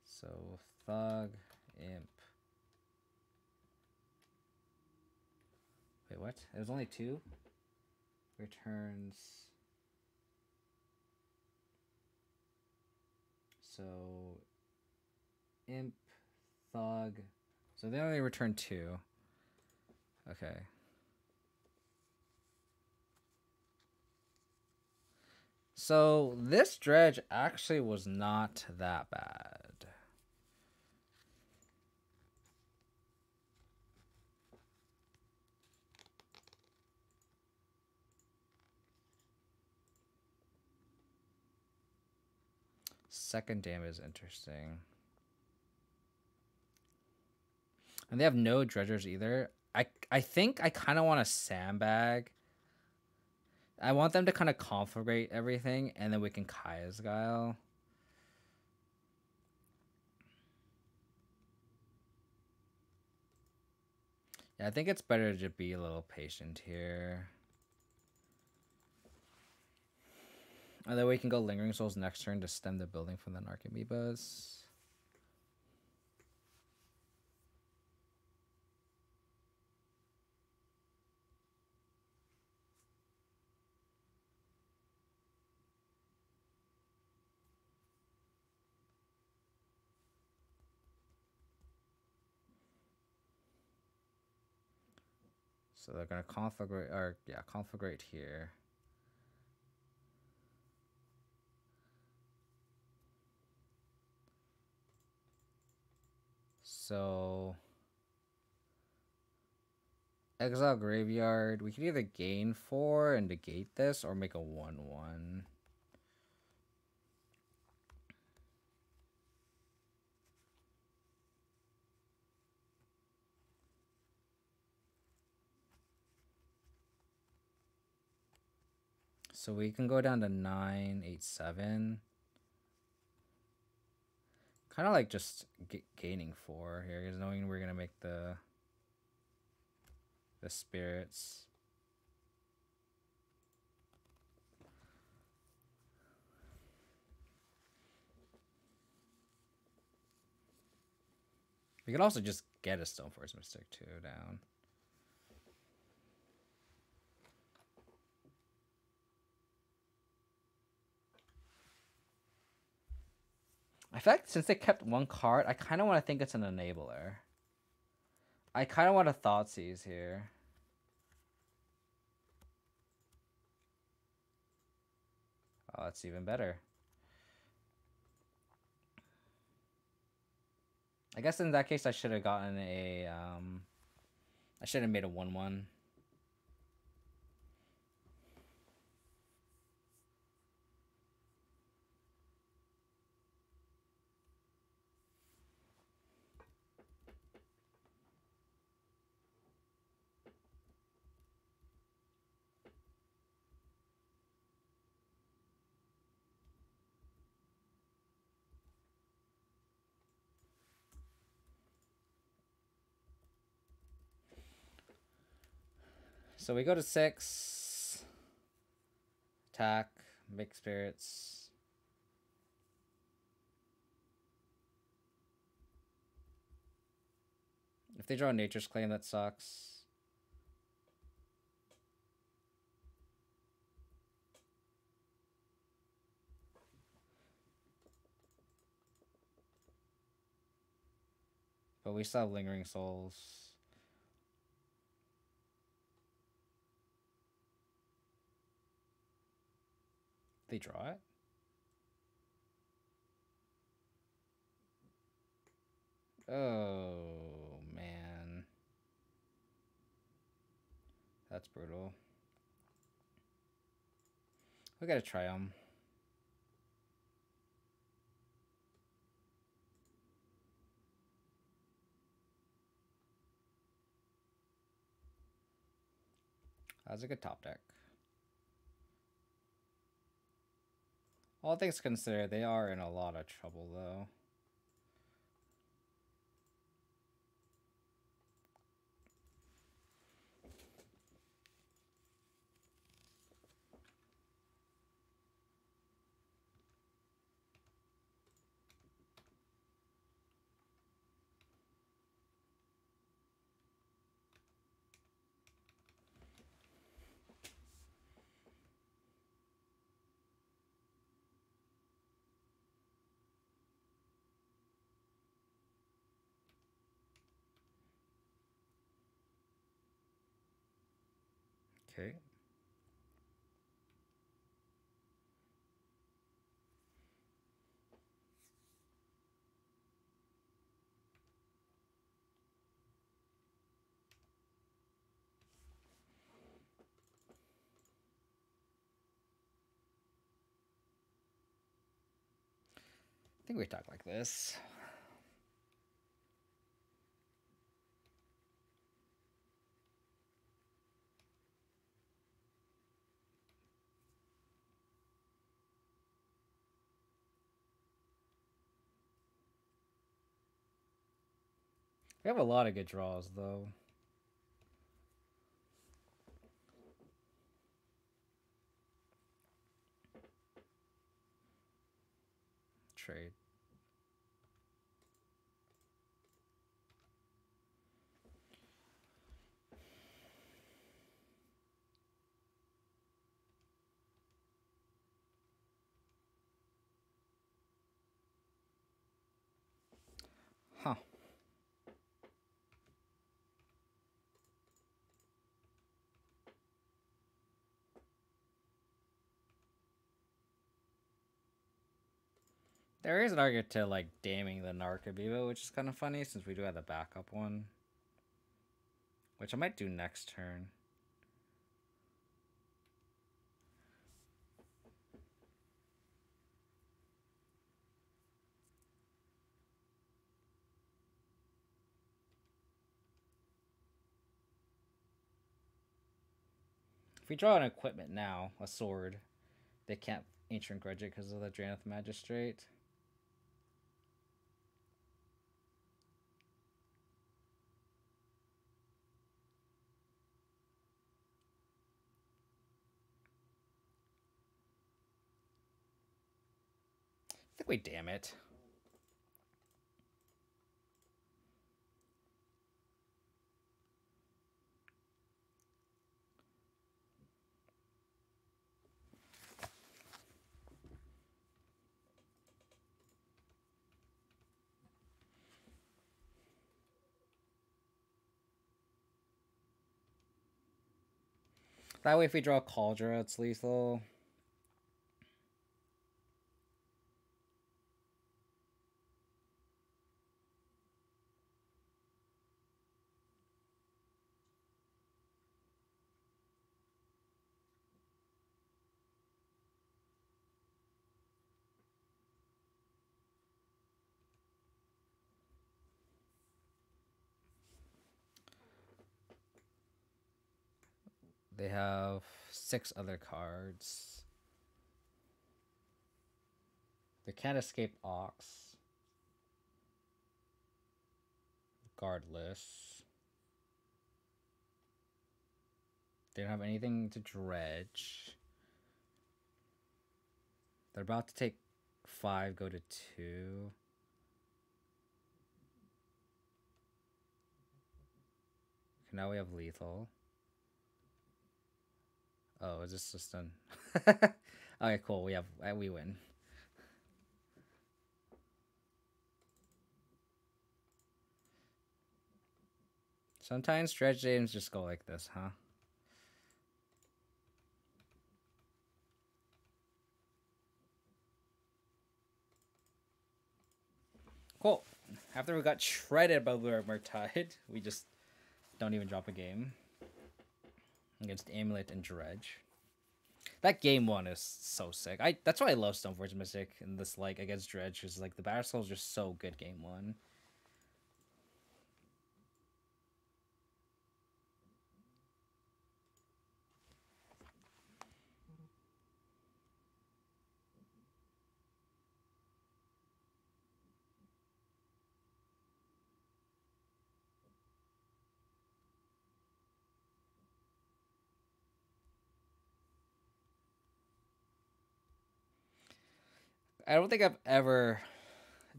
So, Thug, Imp. Wait, what? It was only 2? Returns... So, Imp, Thug. So they only return 2. Okay. So this Dredge actually was not that bad. Second dam is interesting. And they have no dredgers either. I think I kind of want a sandbag. I want them to kind of conflagrate everything, and then we can Kaya's Guile. Yeah, I think it's better to be a little patient here. And then we can go Lingering Souls next turn to stem the building from the Narcomoebas. So they're gonna conflagrate, or yeah, conflagrate here. So exile graveyard. We can either gain 4 and negate this, or make a 1/1. So we can go down to 9, 8, 7. Kind of like just gaining 4 here, because knowing we're gonna make the spirits. We could also just get a Stoneforge Mystic too down. In fact, since they kept one card, I kind of want to think it's an enabler. I kind of want a Thoughtseize here. Oh, that's even better. I guess in that case, I should have gotten a, I should have made a 1/1. So we go to 6. Attack, make spirits. If they draw Nature's Claim, that sucks. But we still have Lingering Souls. They draw it? Oh, man. That's brutal. We gotta try them. That's a good top deck. All things considered, they are in a lot of trouble, though. Okay. I think we talk like this. We have a lot of good draws, though. Trade. Huh. There is an argument to like damning the Narcomoeba, which is kind of funny since we do have the backup one. Which I might do next turn. If we draw an equipment now, a sword, they can't Ancient Grudge it because of the Drannith Magistrate. I think we damn it. That way, if we draw Kaldra, it's lethal. They have 6 other cards. They can't escape Ox. Regardless. They don't have anything to dredge. They're about to take 5, go to 2. Okay, now we have lethal. Oh, is this just done? Okay, cool. We win. Sometimes dredge games just go like this, huh? Cool. After we got shredded by Murktide, we just don't even drop a game against Amulet and Dredge. That game 1 is so sick. That's why I love Stoneforge Mystic and this like against Dredge, because like the Batterskull is just so good game 1. I don't think I've ever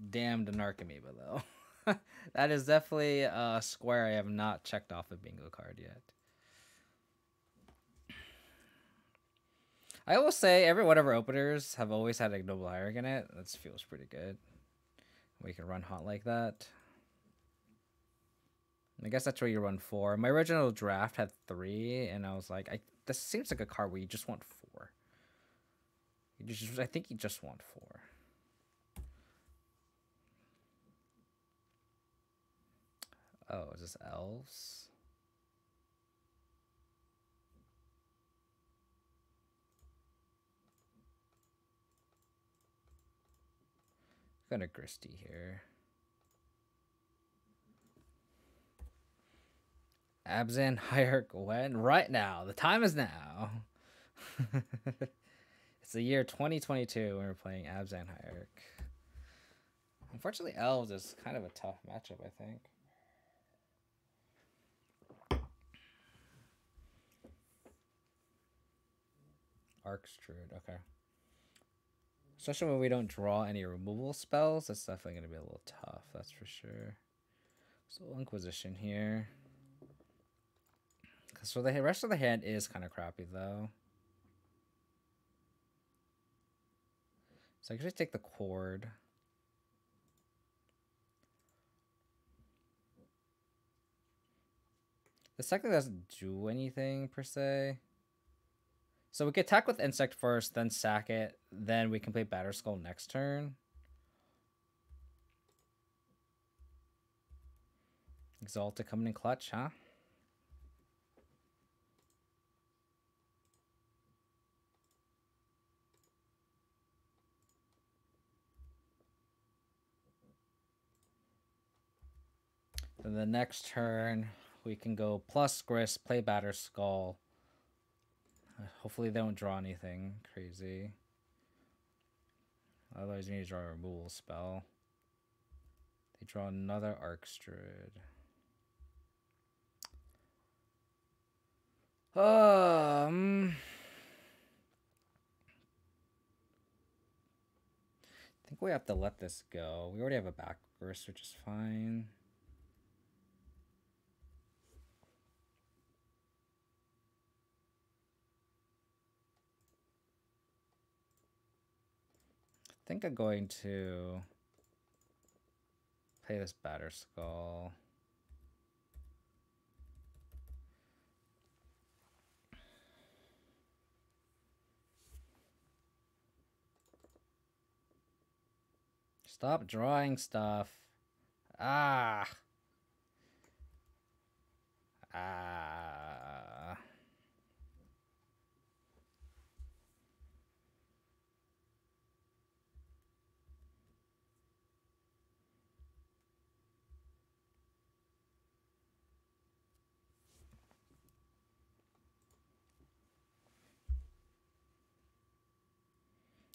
damned a Narcomoeba though. That is definitely a square I have not checked off a bingo card yet. I will say every one of our openers have always had Ignoble Hierarch in it. That feels pretty good. We can run hot like that. I guess that's where you run 4. My original draft had 3, and I was like, this seems like a card where you just want 4. I think you just want 4. Oh, is this Elves? Got a Gristy here. Abzan Hierarch when? Right now. The time is now. It's the year 2022 when we're playing Abzan Hierarch. Unfortunately, Elves is kind of a tough matchup, I think. Archdruid, okay. Especially when we don't draw any removal spells, that's definitely going to be a little tough, that's for sure. So Inquisition here. So the rest of the hand is kind of crappy, though. So I could just take the cord. The second doesn't do anything, per se. So we could attack with Insect first, then sack it, then we can play Batterskull next turn. Exalted coming in clutch, huh? Then the next turn, we can go plus Grist, play Batterskull. Hopefully they don't draw anything crazy. Otherwise, you need to draw a removal spell. They draw another Archdruid. I think we have to let this go. We already have a back Grist, which is fine. I think I'm going to play this Batterskull. Stop drawing stuff. Ah.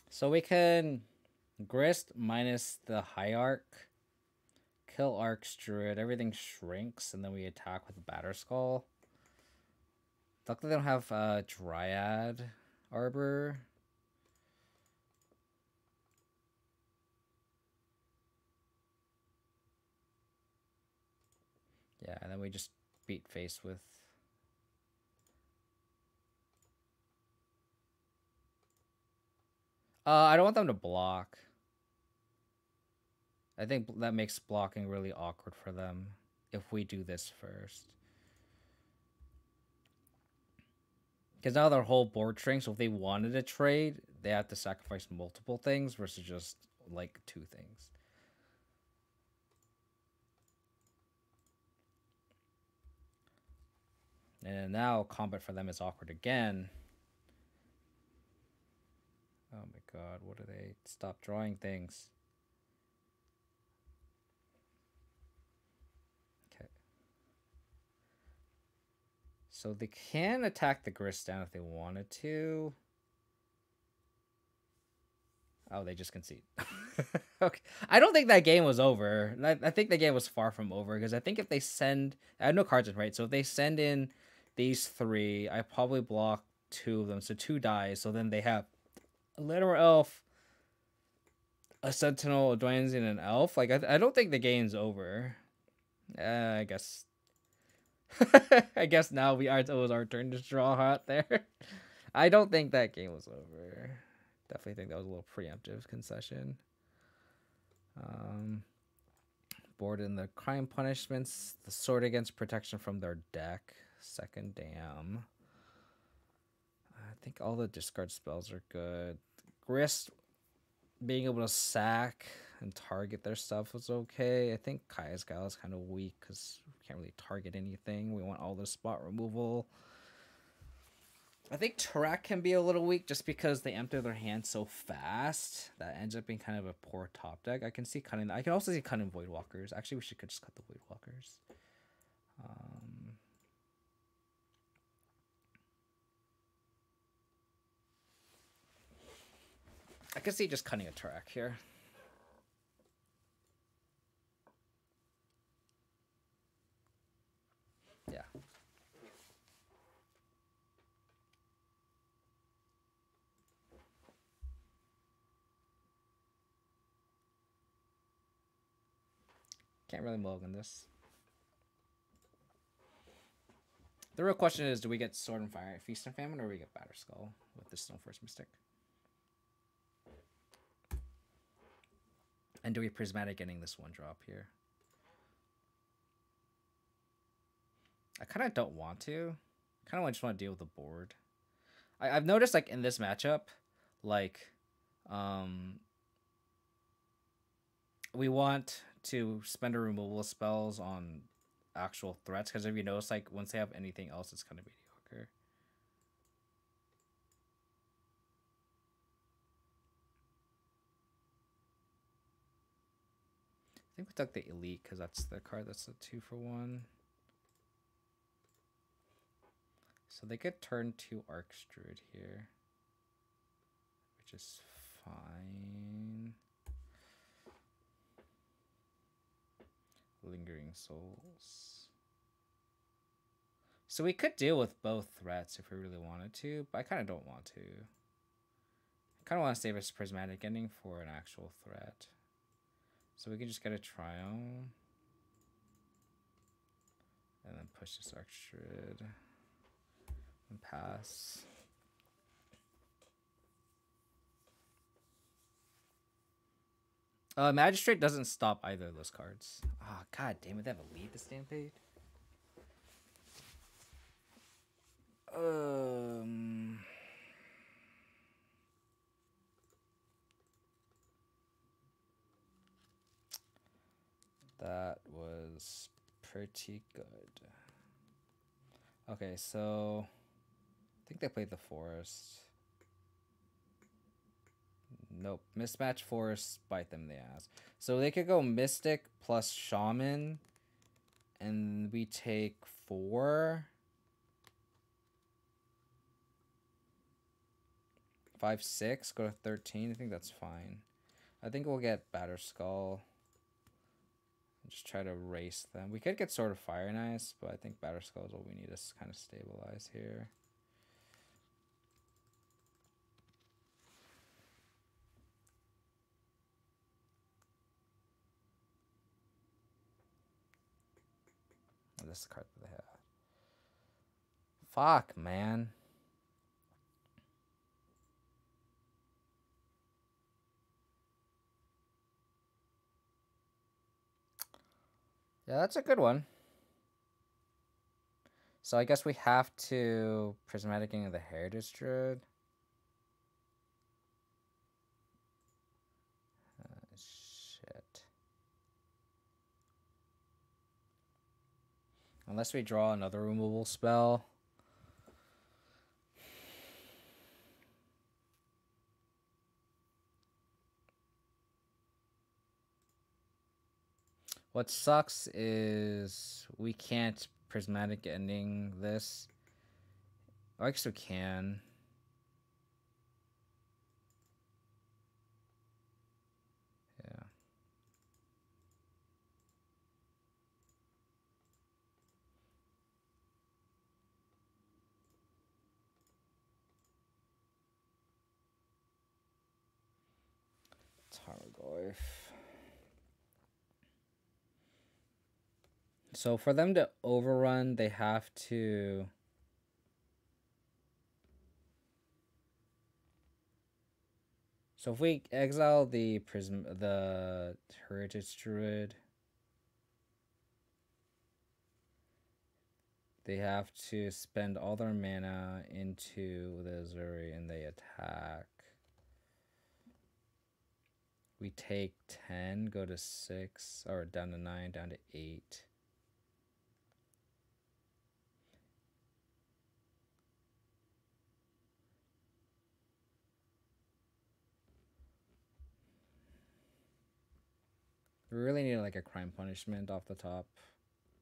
So we can Grist minus the Hierarch, kill Archdruid, everything shrinks, and then we attack with Batterskull. Luckily they don't have Dryad Arbor. Yeah, and then we just beat face with... I don't want them to block. I think that makes blocking really awkward for them if we do this first. Because now their whole board shrinks, so if they wanted to trade, they have to sacrifice multiple things versus just, like, 2 things. And now combat for them is awkward again. Oh my god, what do they... Stop drawing things. Okay. So they can attack the Grist down if they wanted to. Oh, they just concede. Okay. I don't think that game was over. I think the game was far from over, because I think if they send... I have no cards in, right? So if they send in these 3, I probably block 2 of them. So 2 dies. So then they have a Literal Elf, a Sentinel, a Dwayne, and an Elf. Like, I don't think the game's over. I guess... I guess now it was our turn to draw hot there. I don't think that game was over. Definitely think that was a little preemptive concession. Board in the crime punishments. The sword against protection from their deck. Second dam. I think all the discard spells are good. Grist being able to sack and target their stuff was okay. I think Kaya's Gal is kind of weak because we can't really target anything. We want all the spot removal. I think Tourach can be a little weak just because they empty their hand so fast. That ends up being kind of a poor top deck. I can see cutting. I can also see cutting Voidwalkers. Actually, we could just cut the Voidwalkers. I can see just cutting a Tourach here. Yeah. Can't really mulligan this. The real question is, do we get Sword and Fire, Feast and Famine, or do we get Batterskull with the Stoneforge Mystic? And do we Prismatic Ending this one drop here? I kind of don't want to. I kind of just want to deal with the board. I've noticed, like, in this matchup, like, we want to spend our removal spells on actual threats, because if you notice, like, once they have anything else, it's kind of mediocre. I think we took the Elite because that's the card that's a 2-for-1. So they could turn 2 Arcs Druid here, which is fine. Lingering Souls. So we could deal with both threats if we really wanted to, but I kind of don't want to. I kind of want to save us Prismatic Ending for an actual threat. So we can just get a Triumph. And then push this Arc Druid. And pass. Magistrate doesn't stop either of those cards. Oh, god damn it, they have a lead this damn page. That was pretty good. Okay, so I think they played the Forest. Nope. Mismatch Forest, bite them in the ass. So they could go Mystic plus Shaman. And we take 4. 5, 6. Go to 13. I think that's fine. I think we'll get Batterskull. Just try to race them. We could get Sword of Fire and Ice, but I think Batterskull is what we need to kind of stabilize here. This is the card that they have. Fuck, man. Yeah, that's a good one. So I guess we have to Prismatic Ending the Heritage Druid. Shit. Unless we draw another removal spell. What sucks is we can't Prismatic Ending this. I guess we can. Yeah. Tarmogoyf. So for them to overrun, they have to... So if we exile the Heritage Druid, they have to spend all their mana into the Azuri and they attack. We take 10, go to 6, or down to 9, down to 8. We really needed like a crime punishment off the top.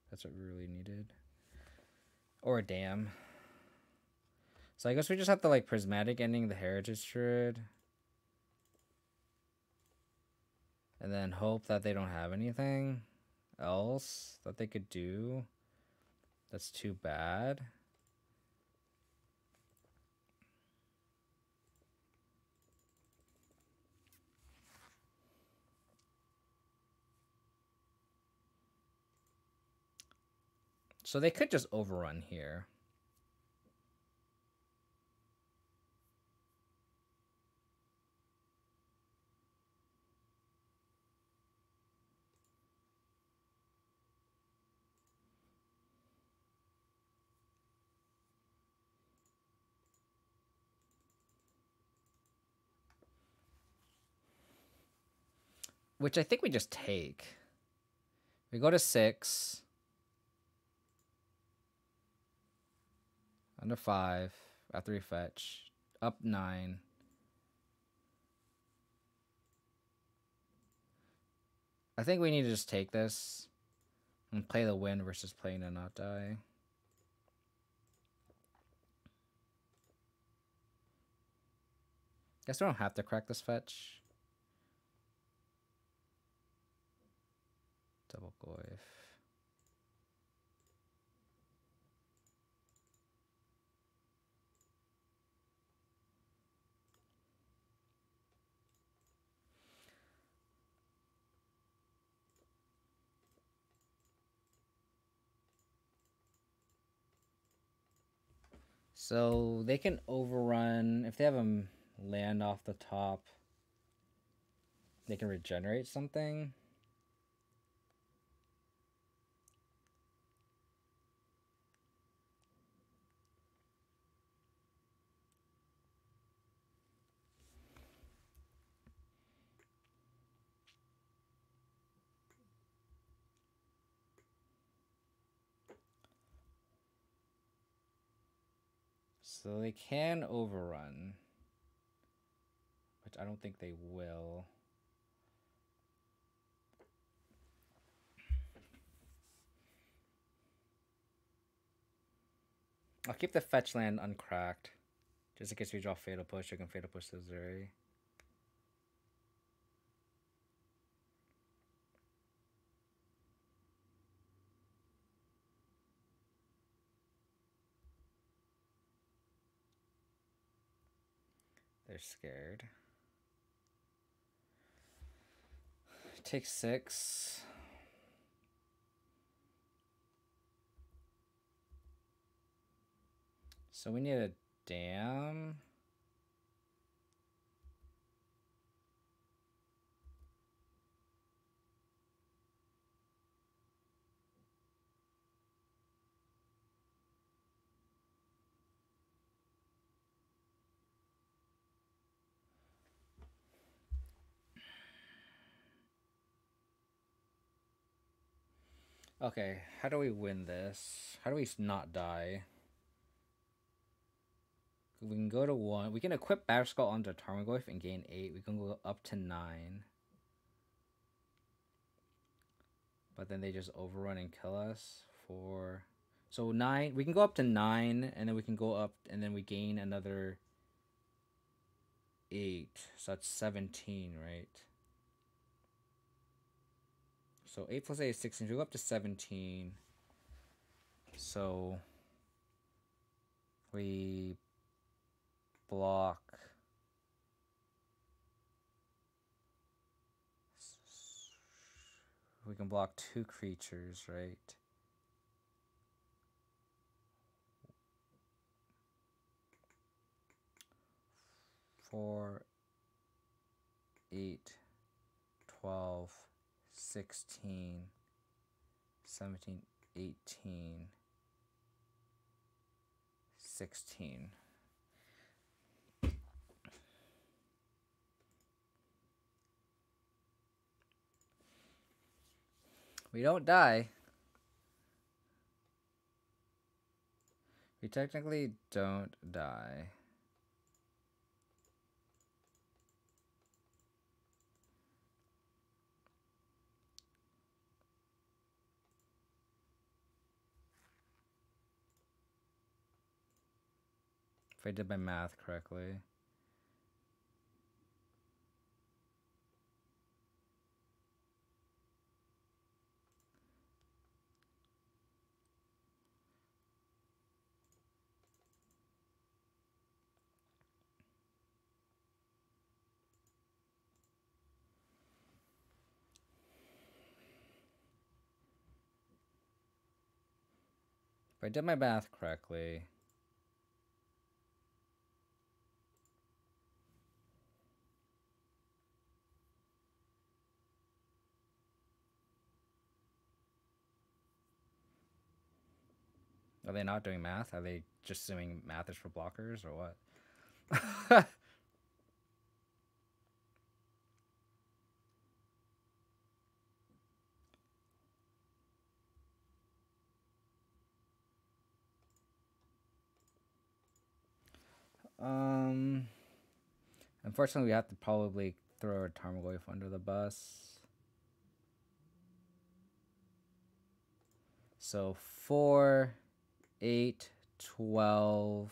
That's what we really needed. Or a dam. So I guess we just have to like Prismatic Ending the Heritage Druid. And then hope that they don't have anything else that they could do that's too bad. So they could just overrun here. Which I think we just take. We go to 6. Under 5. After we fetch. Up 9. I think we need to just take this. And play the win versus playing to not die. Guess we don't have to crack this fetch. Double goif. So they can overrun if they have a land off the top. They can regenerate something. So they can overrun, which I don't think they will. I'll keep the fetch land uncracked. Just in case we draw Fatal Push, I can Fatal Push the Zuri. They're scared. Take 6. So we need a dam. Okay, how do we win this? How do we not die? We can go to 1. We can equip Batterskull onto Tarmogoyf and gain 8. We can go up to 9. But then they just overrun and kill us. 4. So 9. We can go up to 9, and then we can go up, and then we gain another 8. So that's 17, right? So 8 plus 8 is 16. We go up to 17. So we block. We can block 2 creatures, right? 4, 8, 12, 16, 17, 18, 16. We don't die. We technically don't die. If I did my math correctly. If I did my math correctly. Are they not doing math? Are they just assuming math is for blockers or what? Unfortunately, we have to probably throw our Tarmogoyf under the bus. So 4, 8, 12,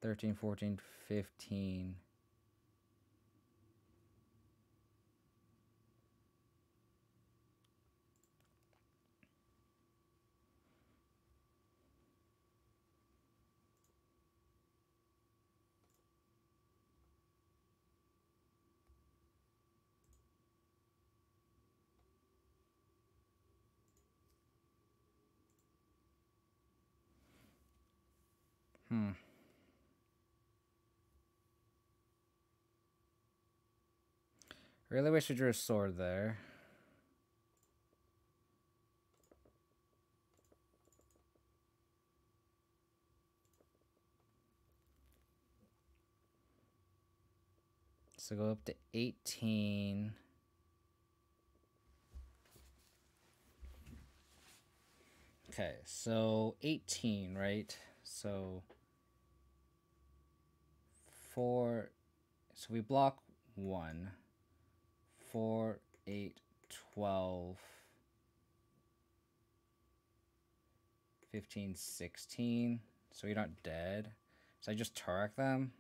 13, 14, 15. Really wish I drew a sword there. So go up to 18. Okay, so 18, right? So 4. So we block 1. 4, 8, 12, 15, 16. So you're not dead. So I just Tourach them.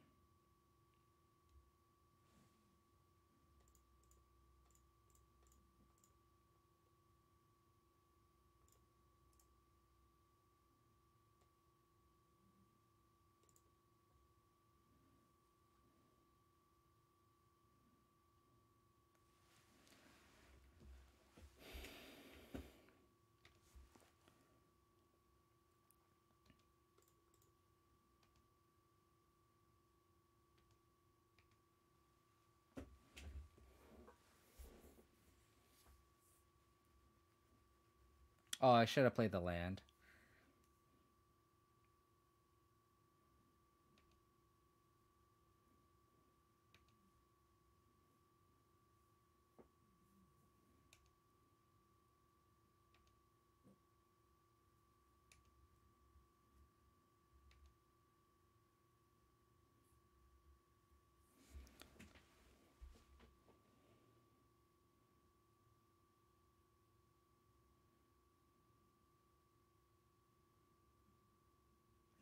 Oh, I should have played the land.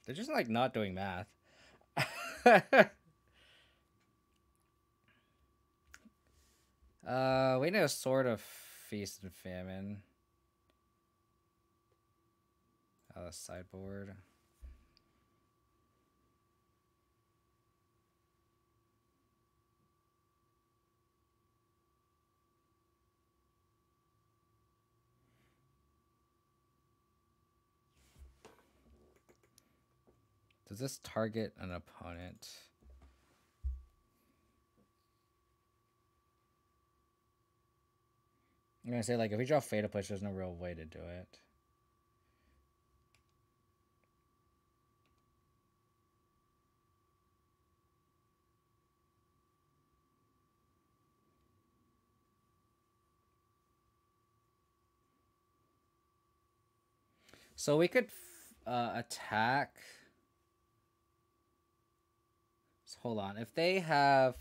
They're just like not doing math. We need a Sword of Feast and Famine. Sideboard. Does this target an opponent? I'm gonna say, like, if we draw Fatal Push, there's no real way to do it. So we could attack. So hold on. If they have...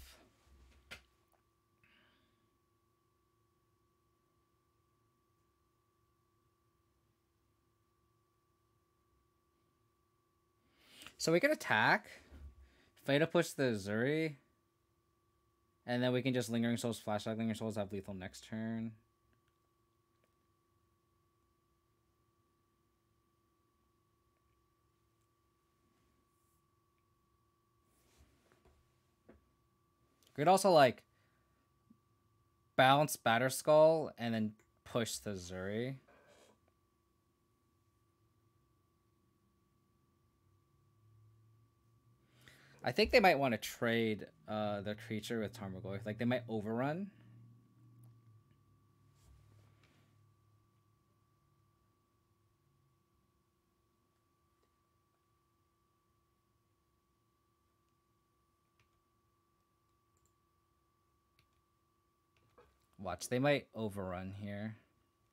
So we could attack, Fatal Push the Zuri, and then we can just Lingering Souls, Flashback Lingering Souls, have lethal next turn. We could also, like, bounce Batterskull and then push the Zuri. I think they might want to trade their creature with Tarmogoyf. Like, they might overrun. Watch, they might overrun here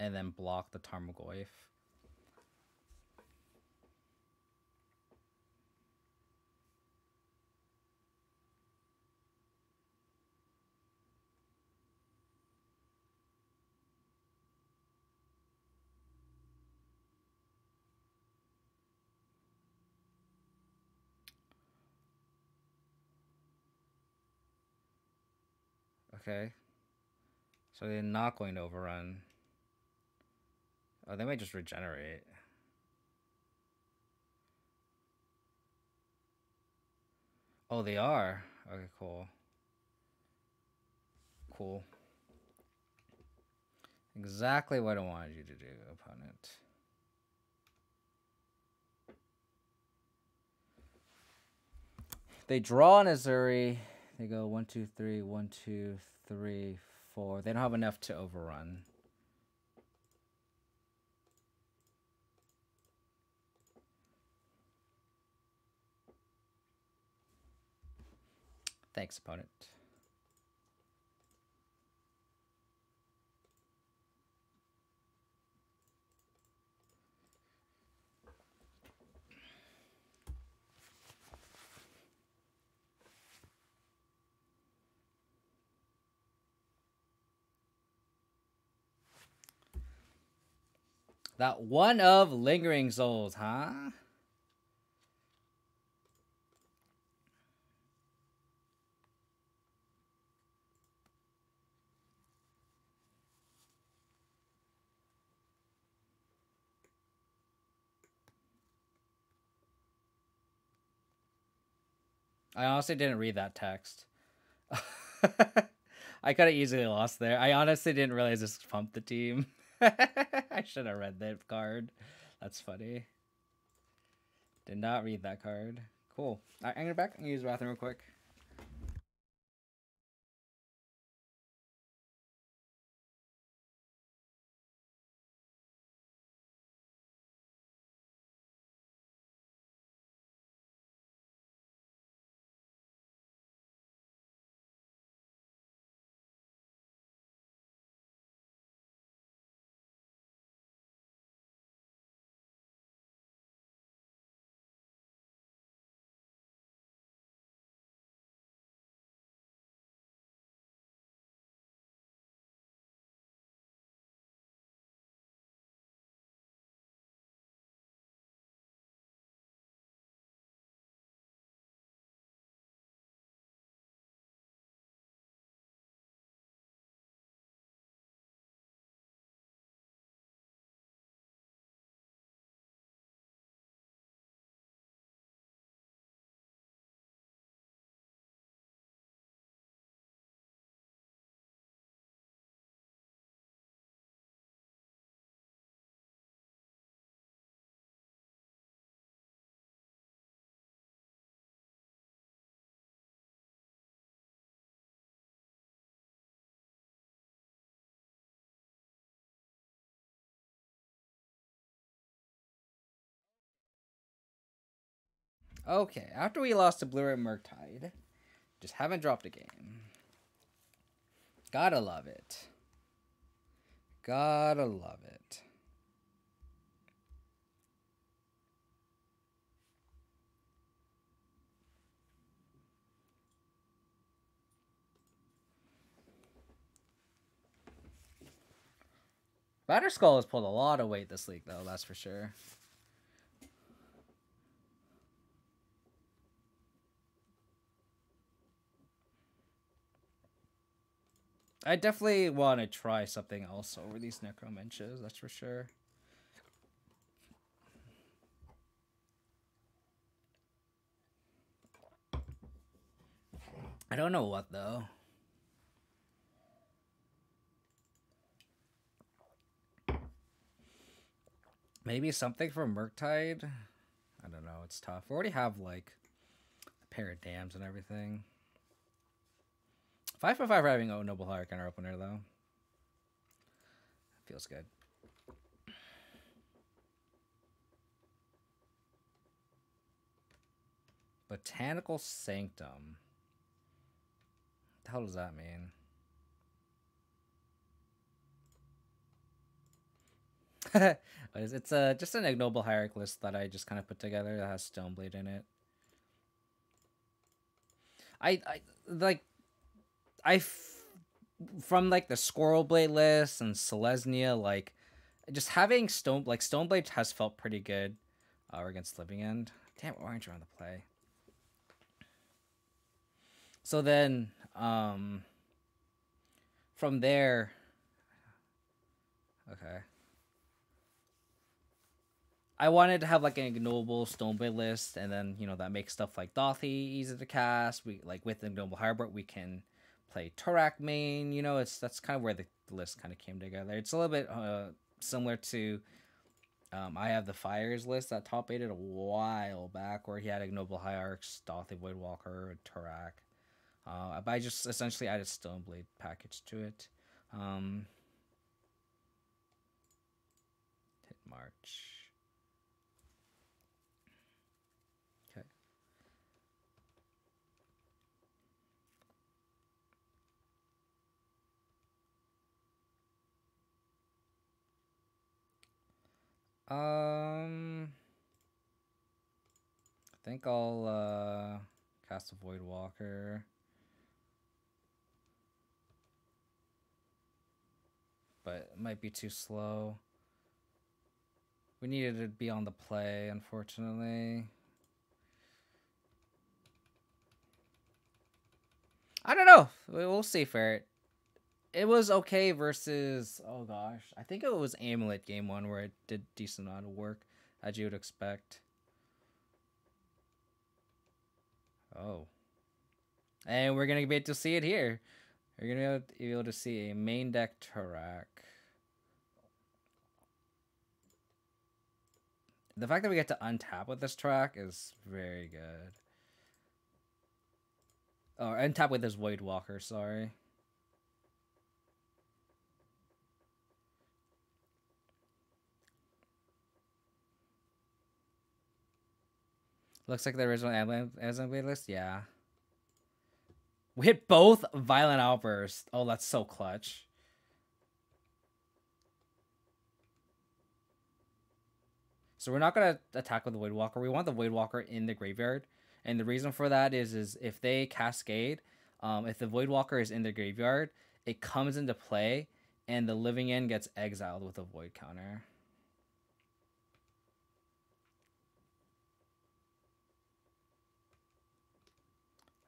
and then block the Tarmogoyf. Okay. So they're not going to overrun. Oh, they might just regenerate. Oh, they are? Okay, cool. Cool. Exactly what I wanted you to do, opponent. They draw an Azuri. They go 1, 2, 3, 1, 2, 3, 4. They don't have enough to overrun. Thanks, opponent. That one of Lingering Souls, huh? I honestly didn't read that text. I could have easily lost there. I honestly didn't realize this pumped the team. I should have read that card. That's funny. Did not read that card. Cool. I'm gonna back and use the bathroom real quick. Okay, after we lost to Blue and Murktide, just haven't dropped a game. Gotta love it. Gotta love it. Batterskull has pulled a lot of weight this league, though, that's for sure. I definitely want to try something else over these Necromenches, that's for sure. I don't know what, though. Maybe something for Murktide? I don't know, it's tough. We already have, like, Pair of dams and everything. 5 for 5 for having Ignoble Hierarch in our opener, though. Feels good. Botanical Sanctum. What the hell does that mean? It's just an Ignoble Hierarch list that I just kind of put together that has Stoneblade in it. From like the Squirrelblade list and Selesnya, like just having Stoneblade has felt pretty good against Living End. Damn, Orange are on the play. So then from there, okay, I wanted to have like an Ignoble Stoneblade list, and then that makes stuff like Dauthi easy to cast. We like with Ignoble Hierarch we can play Tourach main. That's kind of where the list kind of came together. It's a little bit similar to I have the Fires list that top 8'd a while back, where he had Ignoble Hierarchs, Dauthi Voidwalker, and Tourach. But I just essentially added Stoneblade package to it. Hit March. Okay. I think I'll cast a Voidwalker. But it might be too slow. We needed to be on the play, unfortunately. I don't know. We'll see for it. It was okay versus, oh gosh, I think it was Amulet game 1 where it did decent amount of work, as you would expect. Oh. And we're going to be able to see it here. We're going to be able to see a main deck Tourach. The fact that we get to untap with this Tourach is very good. Oh, untap with this Voidwalker, sorry. Looks like the original Abzan Blade list, yeah. We hit both Violent Outburst. Oh, that's so clutch. So we're not going to attack with the Voidwalker. We want the Voidwalker in the graveyard. And the reason for that is if they Cascade, if the Voidwalker is in the graveyard, it comes into play, and the Living End gets exiled with a Void counter.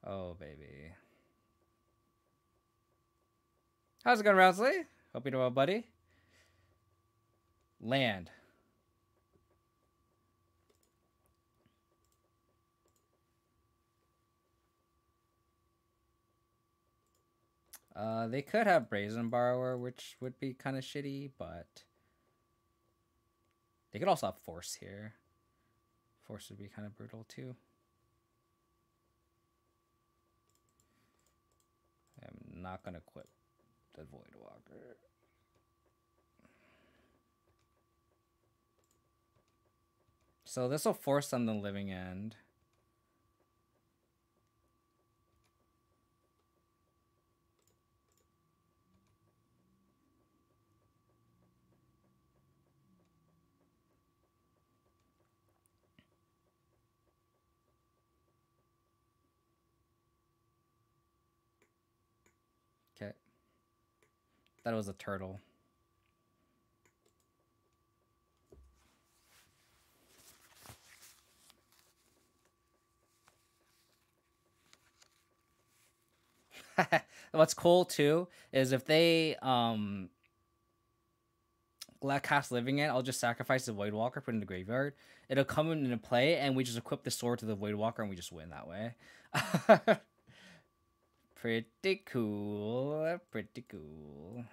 Oh, baby. How's it going, Rounsley? Hope you're doing well, buddy. Land. They could have Brazen Borrower, which would be kind of shitty, but they could also have Force here. Force would be kind of brutal too. I'm not gonna equip the Voidwalker. So this will force on the Living End. Okay. That was a turtle. What's cool too is if they cast Living End, I'll just sacrifice the Voidwalker, put it in the graveyard. It'll come into play, and we just equip the sword to the Voidwalker, and we just win that way. Pretty cool. Pretty cool.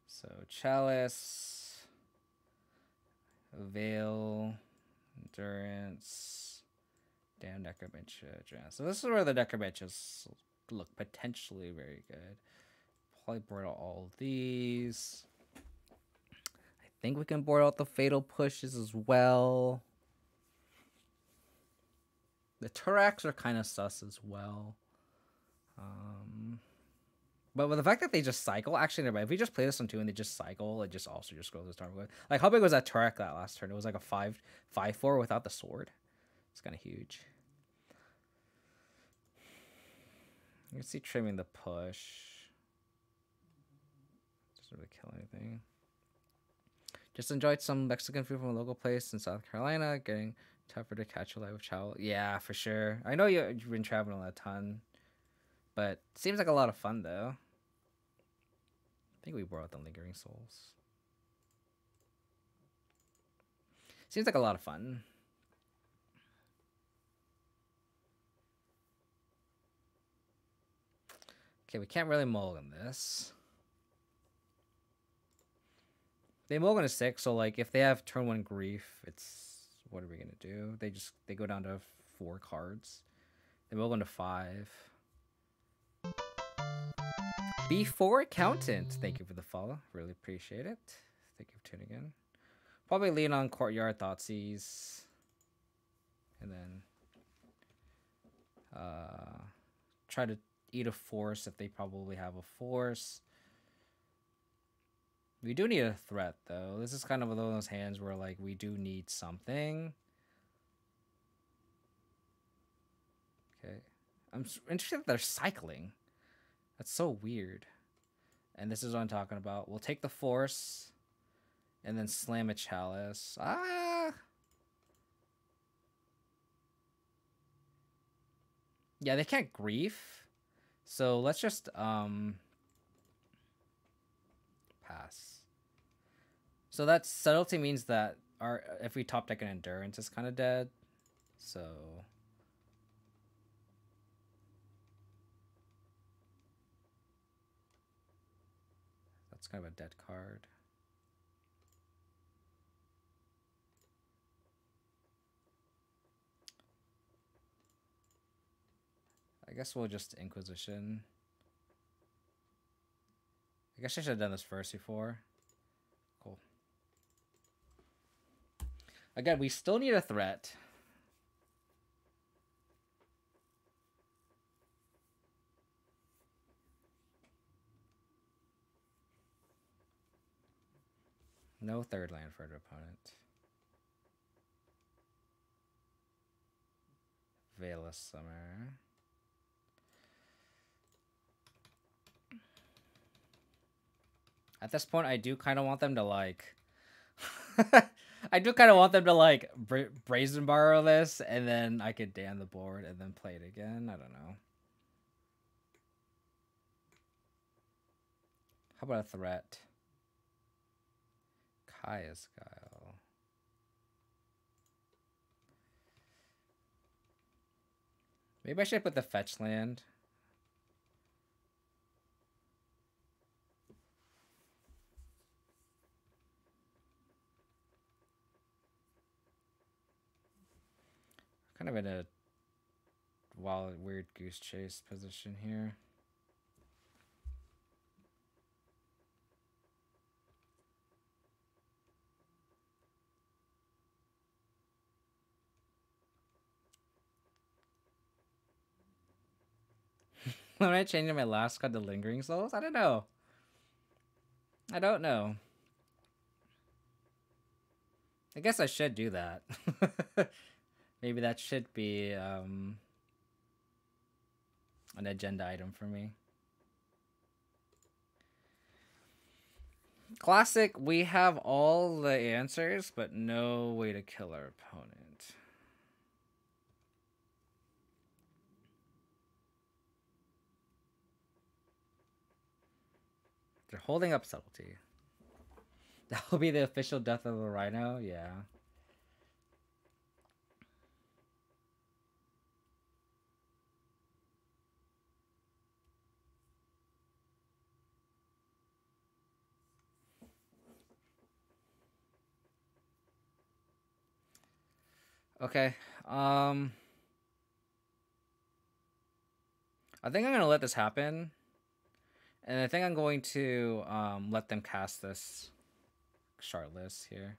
So, Chalice. Veil. Endurance. Damn necrobench. So this is where the necrobenches look potentially very good. Probably board out all of these. I think we can board out the fatal pushes as well. The Tourachs are kind of sus as well. But with the fact that they just cycle, actually, never mind. If we just play this on 2 and they just cycle, it just also just goes this turn. Like, how big was that Tourach that last turn? It was like a 5/4 without the sword. It's kind of huge. You can see trimming the push. Doesn't really kill anything. Just enjoyed some Mexican food from a local place in South Carolina. Getting tougher to catch alive with chow. Yeah, for sure. I know you've been traveling a ton. But seems like a lot of fun, though. I think we brought out the Lingering Souls. Seems like a lot of fun. Okay, we can't really mulligan this. They mulligan a 6, so like if they have turn 1 grief, it's what are we gonna do? They go down to 4 cards. They mulligan to 5. B4 Accountant, thank you for the follow. Really appreciate it. Thank you for tuning in. Probably lean on Courtyard Thoughtseize. And then try to eat a force if they probably have a force. We do need a threat, though. This is kind of one of those hands where, like, we do need something. Okay. I'm interested that they're cycling. That's so weird. And this is what I'm talking about. We'll take the force and then slam a chalice. Ah! Yeah, they can't grief. So let's just pass. So that subtlety means that if we top deck an endurance, it's kind of dead. So that's kind of a dead card. I guess we'll just Inquisition. I guess I should have done this first before. Cool. Again, we still need a threat. No third land for an opponent. Veil of Summer. At this point, I do kind of want them to, like... I do kind of want them to, like, Brazen Borrow this, and then I could damn the board and then play it again. I don't know. How about a threat? Kaya's Guile. Maybe I should put the fetch land. Kind of in a wild, weird goose chase position here. When I changed my last card to Lingering Souls? I don't know. I don't know. I guess I should do that. Maybe that should be an agenda item for me. Classic, we have all the answers, but no way to kill our opponent. They're holding up subtlety. That will be the official death of the rhino? Yeah. Okay. I think I'm gonna let this happen, and I think I'm going to let them cast this Shardless here,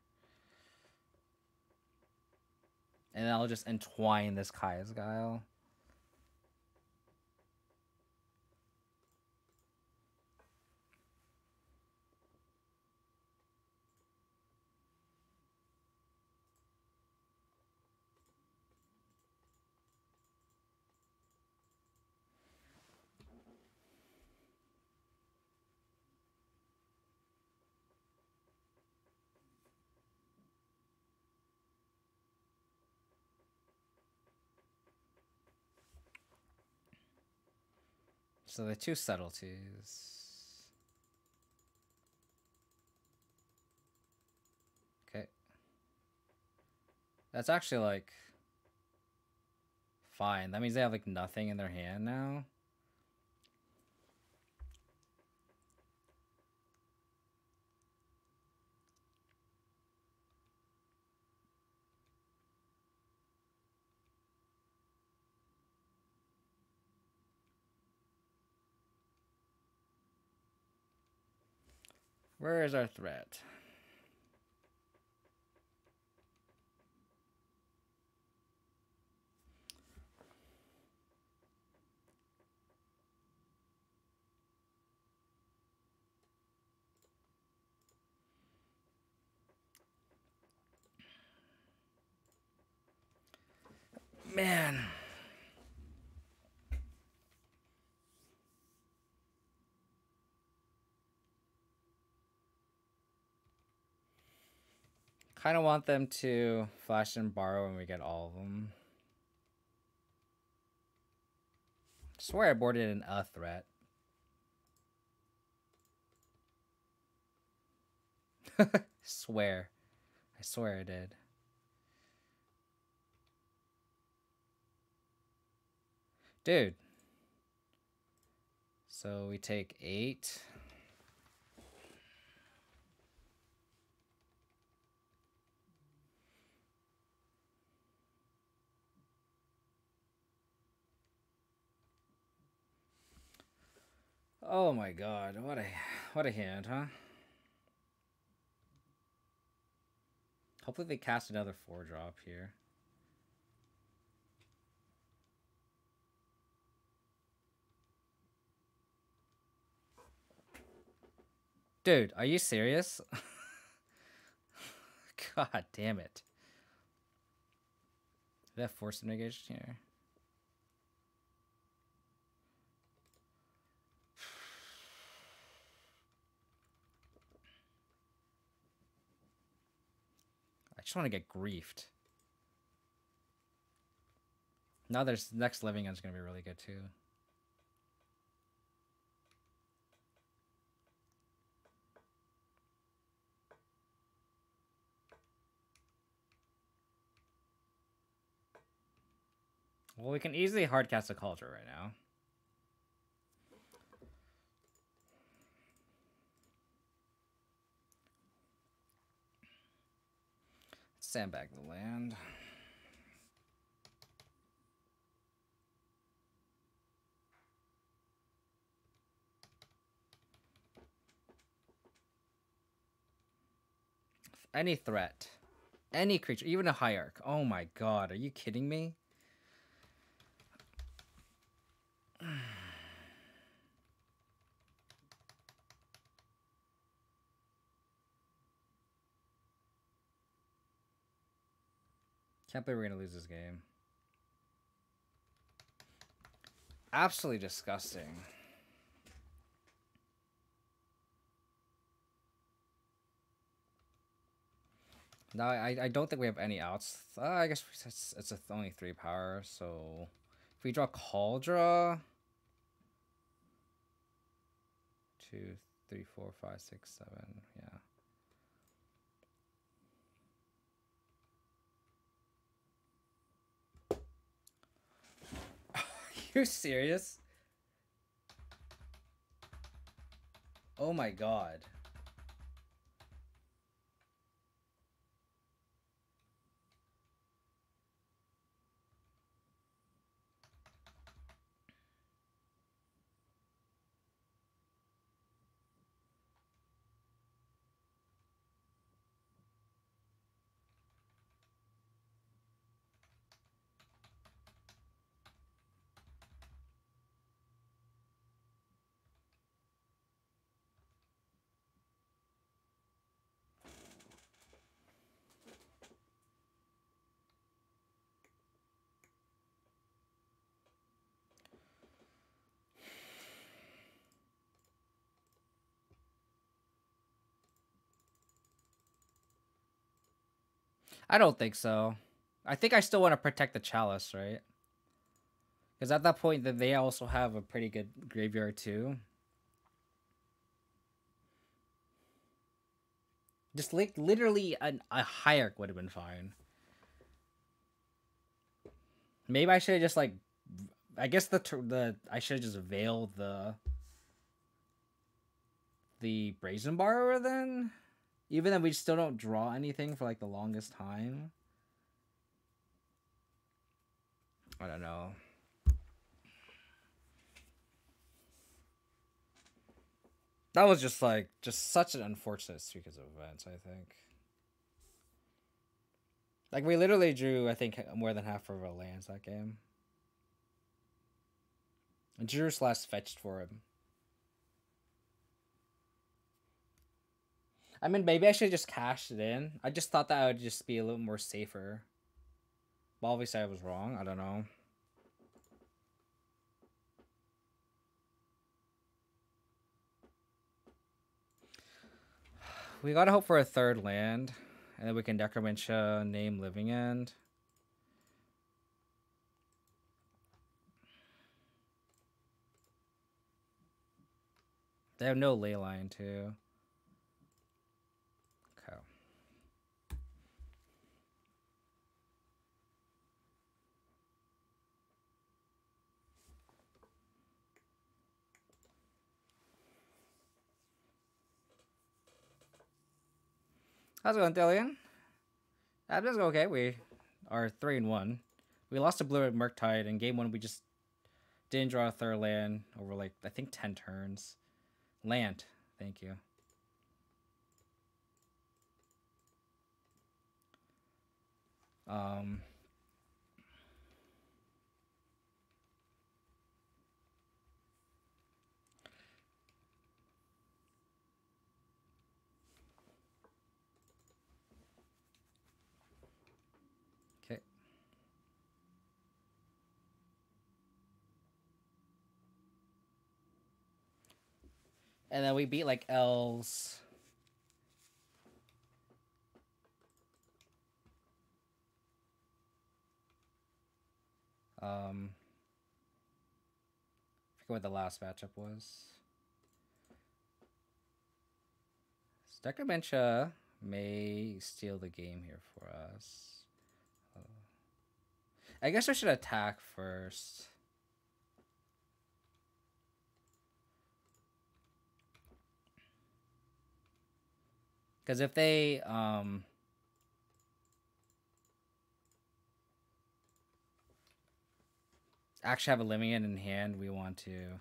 and then I'll just entwine this Kaya's Guile. So the two subtleties. Okay. That's actually like fine. That means they have like nothing in their hand now. Where is our threat? Man. Kind of want them to flash and borrow when we get all of them. Swear I boarded in a threat. Swear. I swear I did. Dude. So we take 8. Oh my god, what a hand, huh? Hopefully they cast another 4-drop here. Dude, are you serious? God damn it. Did that force negation here? I just want to get griefed. Now there's next living end's gonna be really good too. Well, we can easily hardcast a Kaldra right now. Sandbag the land. Any threat. Any creature, even a Hierarch. Oh my god, are you kidding me? Can't believe we're gonna lose this game. Absolutely disgusting. No, I don't think we have any outs. I guess it's only 3 power, so if we draw Kaldra, 2, 3, 4, 5, 6, 7, yeah. Are you serious? Oh my god. I don't think so. I think I still want to protect the Chalice, right? Because at that point, that they also have a pretty good graveyard too. Just like literally a Hierarch would have been fine. Maybe I should have just like, I guess I should have just veiled the Brazen Borrower then. Even though we still don't draw anything for like the longest time. I don't know. That was just such an unfortunate sequence of events, I think. Like, we literally drew, I think, more than half of our lands that game. And drew / fetched for him. I mean, maybe I should have just cashed it in. I just thought that would just be a little more safer. But obviously I was wrong. I don't know. We gotta hope for a third land. And then we can Necromantia name Living End. They have no Leyline too. Okay. How's it going, Dillian? That's okay. We are 3-1. We lost to Blue at Murktide. In game 1, we just didn't draw a third land over, like, I think 10 turns. Land. Thank you. Okay. And then we beat, like, Elves. I forget what the last matchup was. Necromantia may steal the game here for us. I guess I should attack first. Because if they actually have a Living End in hand, we want to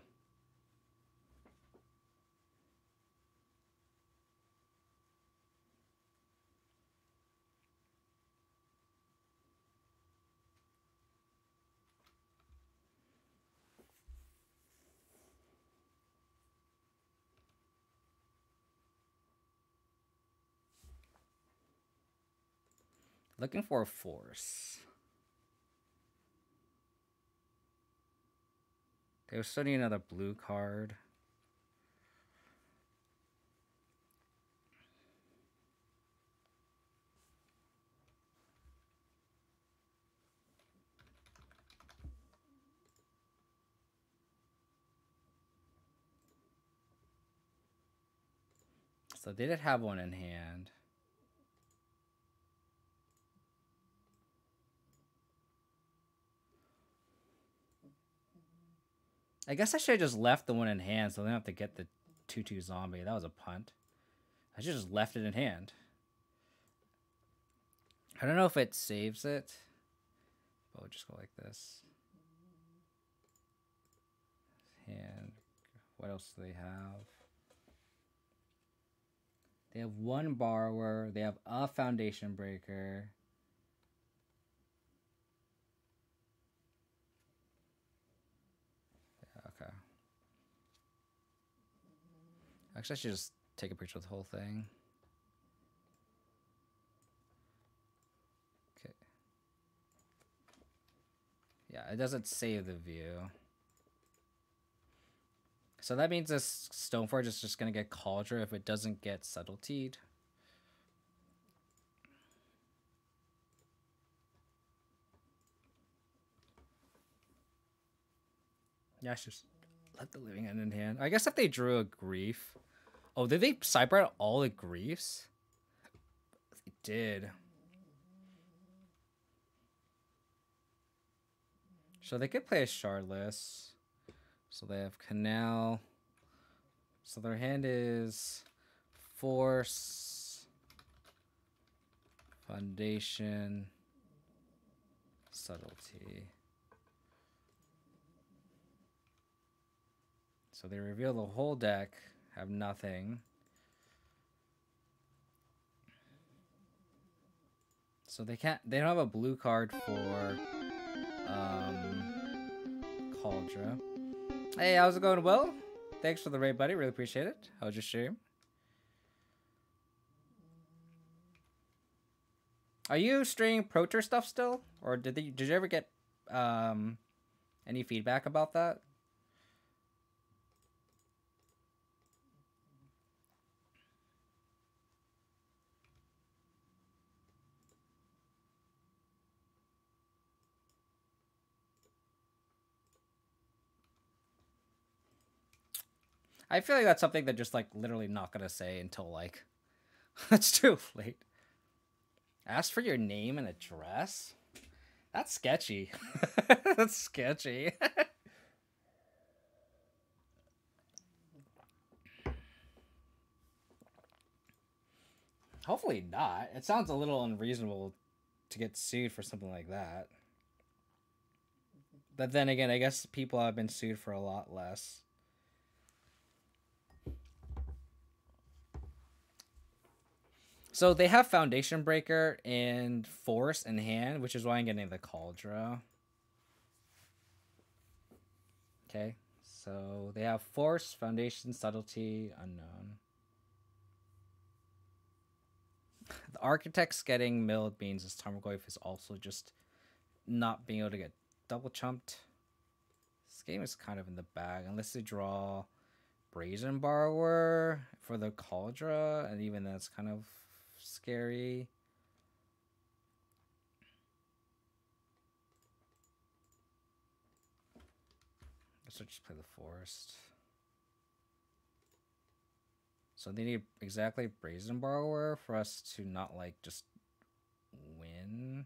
looking for a force. They were studying another blue card. So they did have one in hand. I guess I should have just left the one in hand so they don't have to get the 2/2 zombie. That was a punt. I should have just left it in hand. I don't know if it saves it. But we'll just go like this. And what else do they have? They have one borrower. They have a foundation breaker. Okay. Actually, I should just take a picture of the whole thing. Okay. Yeah, it doesn't save the view. So that means this Stoneforge is just going to get Kaldra if it doesn't get Subtlety'd. Yeah, I should just let the living end in hand. I guess if they drew a grief. Oh, did they sideboard out all the griefs? They did. So they could play a Shardless. So they have Canal. So their hand is Force, Foundation, Subtlety. So they reveal the whole deck, have nothing. So they don't have a blue card for Kaldra. Hey, how's it going, Will? Thanks for the raid, buddy. Really appreciate it. How was your stream? Are you streaming Proter stuff still? Or did you ever get any feedback about that? I feel like that's something they're just like literally not gonna say until like it's too late. Ask for your name and address? That's sketchy. That's sketchy. Hopefully not. It sounds a little unreasonable to get sued for something like that. But then again, I guess people have been sued for a lot less. So they have Foundation Breaker and Force in hand, which is why I'm getting the Kaldra. Okay, so they have Force, Foundation, Subtlety, Unknown. The Architect's getting milled means this Tarmogoyf is also just not being able to get double chumped. This game is kind of in the bag unless they draw Brazen Borrower for the Kaldra, and even that's kind of scary. Guess I'll just play the Forest. So they need exactly Brazen Borrower for us to not like just win.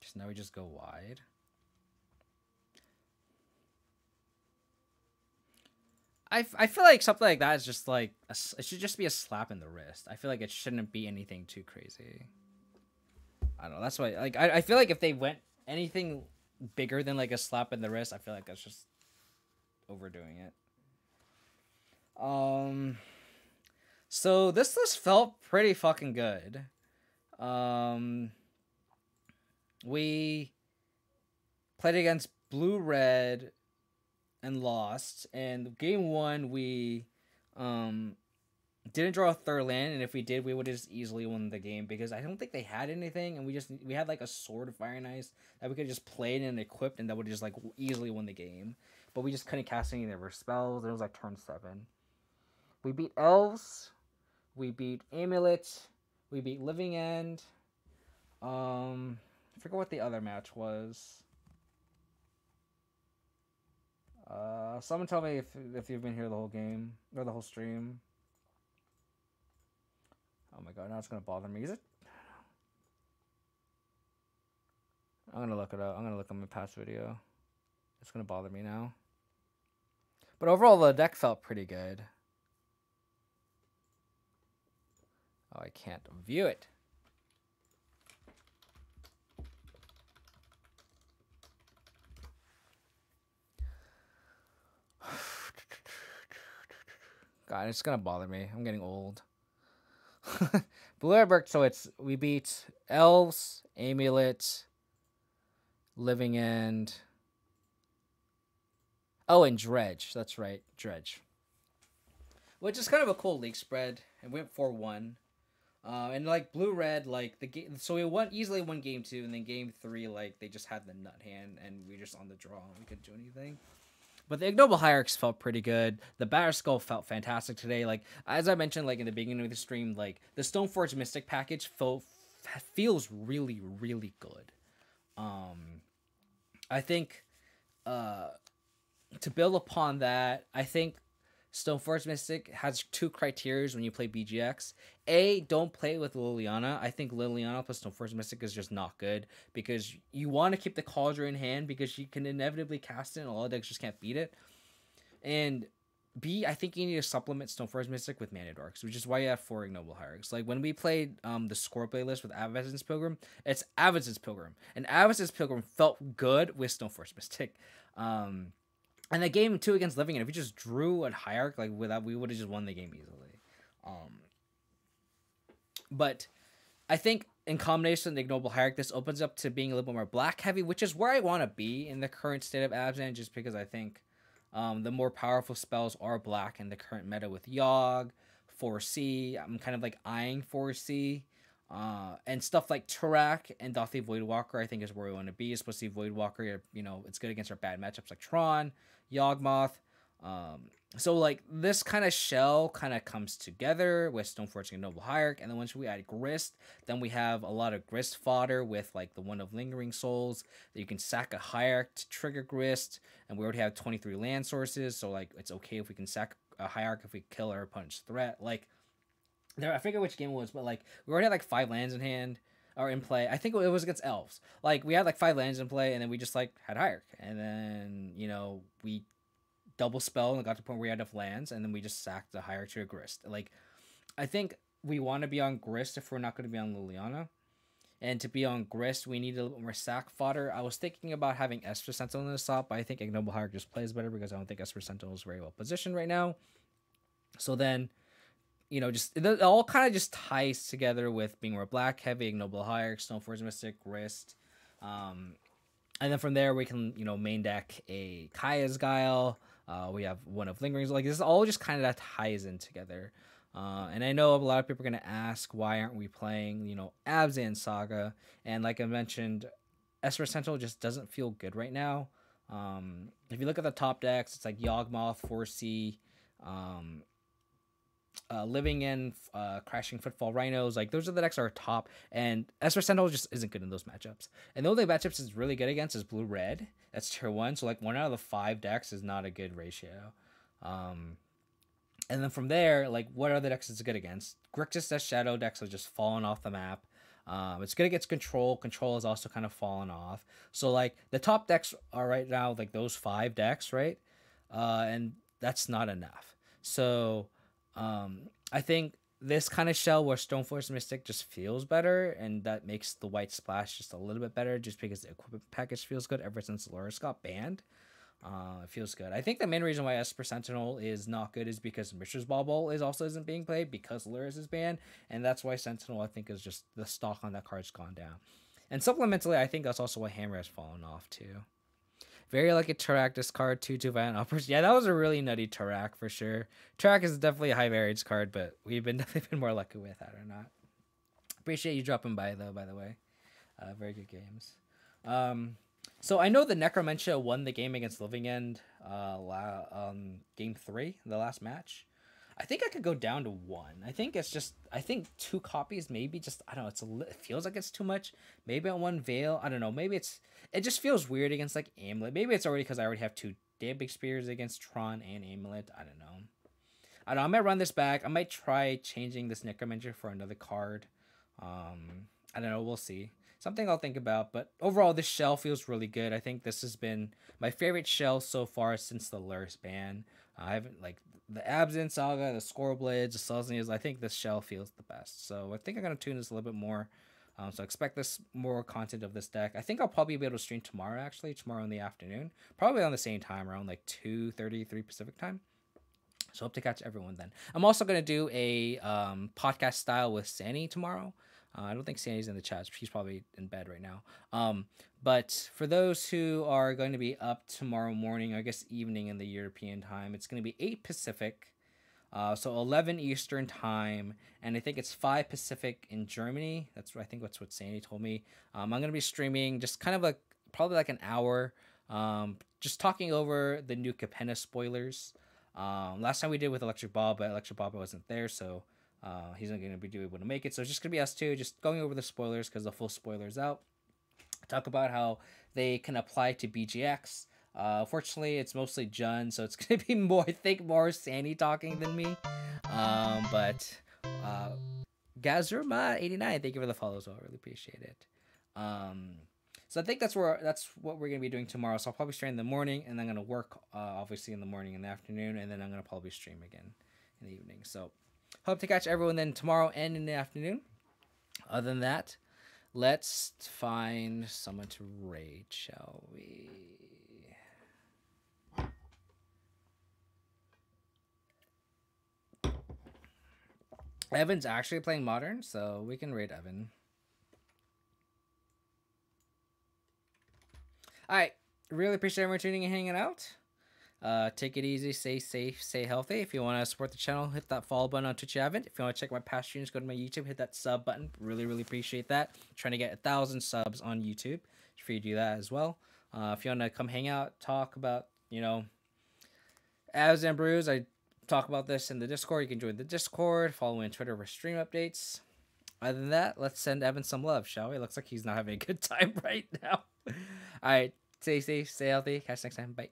Just now we just go wide. I feel like something like that is just like it should just be a slap in the wrist. I feel like it shouldn't be anything too crazy. I don't know. That's why like I feel like if they went anything bigger than like a slap in the wrist, I feel like that's just overdoing it. So this list felt pretty fucking good. We played against blue red and lost, and game one we didn't draw a third land, and if we did we would have just easily won the game because I don't think they had anything, and we had like a sword of Fire and Ice that we could just play and equipped, and that would just like easily win the game, but we just couldn't cast any of their spells. It was like turn 7. We beat Elves, we beat Amulet, we beat Living End. I forget what the other match was. Someone tell me if you've been here the whole game or the whole stream. Oh my god, now it's gonna bother me. Is it? I'm gonna look it up. I'm gonna look at my past video. It's gonna bother me now. But overall, the deck felt pretty good. Oh, I can't view it. God, it's gonna bother me. I'm getting old. Blue, so we beat Elves, Amulet, Living End. Oh, and Dredge. That's right, Dredge. Which is kind of a cool league spread. It went 4-1. And like blue red, like the game, so we easily won game 2, and then game 3, like they just had the nut hand, and we were just on the draw, and we couldn't do anything. But the Ignoble Hierarchs felt pretty good. The Batterskull felt fantastic today. Like as I mentioned, like in the beginning of the stream, like the Stoneforge Mystic package feels really, really good. I think to build upon that, I think Stoneforge Mystic has 2 criteria when you play BGX. A, don't play with Liliana. I think Liliana plus Stoneforge Mystic is just not good because you want to keep the Cauldron in hand because you can inevitably cast it and all decks just can't beat it. And B, I think you need to supplement Stoneforge Mystic with Mana Dorks, which is why you have 4 Ignoble Hierarchs. Like when we played the Squirreblade list with Avacyn's Pilgrim, it's Avacyn's Pilgrim. And Avacyn's Pilgrim felt good with Stoneforge Mystic. And the game 2 against Living, and if we just drew a Hierarch like without, we would have just won the game easily. But I think in combination with the Ignoble Hierarch, this opens up to being a little bit more black heavy, which is where I want to be in the current state of Abzan, just because I think the more powerful spells are black in the current meta with Yogg, 4C. I'm kind of like eyeing 4C. And stuff like Tourach and Dauthi Voidwalker, I think, is where we want to be. Especially Voidwalker, you know, it's good against our bad matchups like Tron, Yawgmoth. So like this kind of shell kind of comes together with Stoneforge and Ignoble Hierarch, and then once we add Grist, then we have a lot of Grist fodder with like the one of Lingering Souls that you can sack a Hierarch to trigger Grist, and we already have 23 land sources, so like it's okay if we can sack a Hierarch if we kill our opponent's threat. Like there, I forget which game it was, but like we already had like 5 lands in hand or in play. I think it was against Elves. Like we had like 5 lands in play, and then we just like had Hierarch, and then you know we double spell and got to the point where we had enough lands, and then we just sacked the Hierarch to a Grist. Like I think we want to be on Grist if we're not going to be on Liliana. And to be on Grist, we need a little bit more sack fodder. I was thinking about having Esper Sentinel in the top, but I think Ignoble Hierarch just plays better because I don't think Esper Sentinel is very well positioned right now. So then, you know, just it all kind of just ties together with being more black heavy, Ignoble Hierarch, Stoneforge Mystic, Grist. And then from there, we can, you know, main deck a Kaya's Guile. We have one of Lingerings. Like, this is all just kind of that ties in together. And I know a lot of people are going to ask, why aren't we playing, you know, Abzan Saga? And like I mentioned, Esper Sentinel just doesn't feel good right now. If you look at the top decks, it's like Yawgmoth, 4C, Living in, Crashing Footfall Rhinos. Like, those are the decks that are top. And Esper Sentinel just isn't good in those matchups. And the only matchups is really good against is Blue-Red. That's tier 1. So, like, 1 out of the 5 decks is not a good ratio. And then from there, like, what other decks is it good against? Grixis Shadow decks are just falling off the map. It's good against Control. Control is also kind of fallen off. So, like, the top decks are right now, like, those 5 decks, right? And that's not enough. So, I think this kind of shell where Stoneforge Mystic just feels better, and that makes the white splash just a little bit better just because the equipment package feels good ever since Lurrus got banned. It feels good. I think the main reason why Esper Sentinel is not good is because Mishra's Bauble isn't being played because Lurrus is banned, and that's why Sentinel, I think, is just the stock on that card's gone down. And supplementally, I think that's also why Hammer has fallen off too. Very lucky Tourach discard 2/2 Violent Uppers. Yeah, that was a really nutty Tourach for sure. Tourach is definitely a high variance card, but we've definitely been more lucky with that or not. Appreciate you dropping by though, by the way. Very good games. So I know the Necromentia won the game against Living End game 3, the last match. I think I could go down to 1. I think 2 copies maybe just, I don't know, it feels like it's too much. Maybe on 1 Veil, I don't know, maybe it just feels weird against like Amulet. Maybe it's already because I already have 2 damn big spears against Tron and Amulet. I don't know. I might run this back. I might try changing this Necromancer for another card. I don't know, we'll see. Something I'll think about, but overall this shell feels really good. I think this has been my favorite shell so far since the Lurrus ban. I haven't, like, the Abzan Saga, the Squirrelblades, the Selesnyas, I think this shell feels the best. So I think I'm going to tune this a little bit more. So expect this more content of this deck. I think I'll probably be able to stream tomorrow, actually. Tomorrow in the afternoon. Probably on the same time, around like 2:33 Pacific time. So hope to catch everyone then. I'm also going to do a podcast style with Sandy tomorrow. I don't think Sandy's in the chat. She's probably in bed right now. But for those who are going to be up tomorrow morning, I guess evening in the European time, it's going to be 8 Pacific. So 11 Eastern time, and I think it's 5 Pacific in Germany. I think that's what Sandy told me. I'm gonna be streaming just kind of like probably like an hour, just talking over the new Capenna spoilers. Last time we did with Electric Bob, but Electric Bob wasn't there, so he's not gonna be able to make it. So it's just gonna be us two, just going over the spoilers because the full spoilers out. Talk about how they can apply to BGX. Fortunately, it's mostly Jun, so it's gonna be more, I think, more Sandy talking than me. But Gazurma89, thank you for the follow as well. Really appreciate it. So I think that's what we're gonna be doing tomorrow. So I'll probably stream in the morning, and then I'm gonna work obviously in the morning and the afternoon, and then I'm gonna probably stream again in the evening. So hope to catch everyone then tomorrow and in the afternoon. Other than that, let's find someone to raid, shall we? Evan's actually playing Modern, so we can raid Evan. Alright, really appreciate everyone tuning and hanging out. Take it easy, stay safe, stay healthy. If you want to support the channel, hit that follow button on Twitch if you haven't. If you want to check my past streams, go to my YouTube, hit that sub button. Really appreciate that. I'm trying to get 1,000 subs on YouTube. For you to do that as well. If you want to come hang out, talk about, Abs and brews, I talk about this in the Discord. You can join the Discord, follow me on Twitter for stream updates. Other than that, let's send Evan some love, shall we? Looks like he's not having a good time right now. All right, stay safe, stay healthy. Catch you next time. Bye.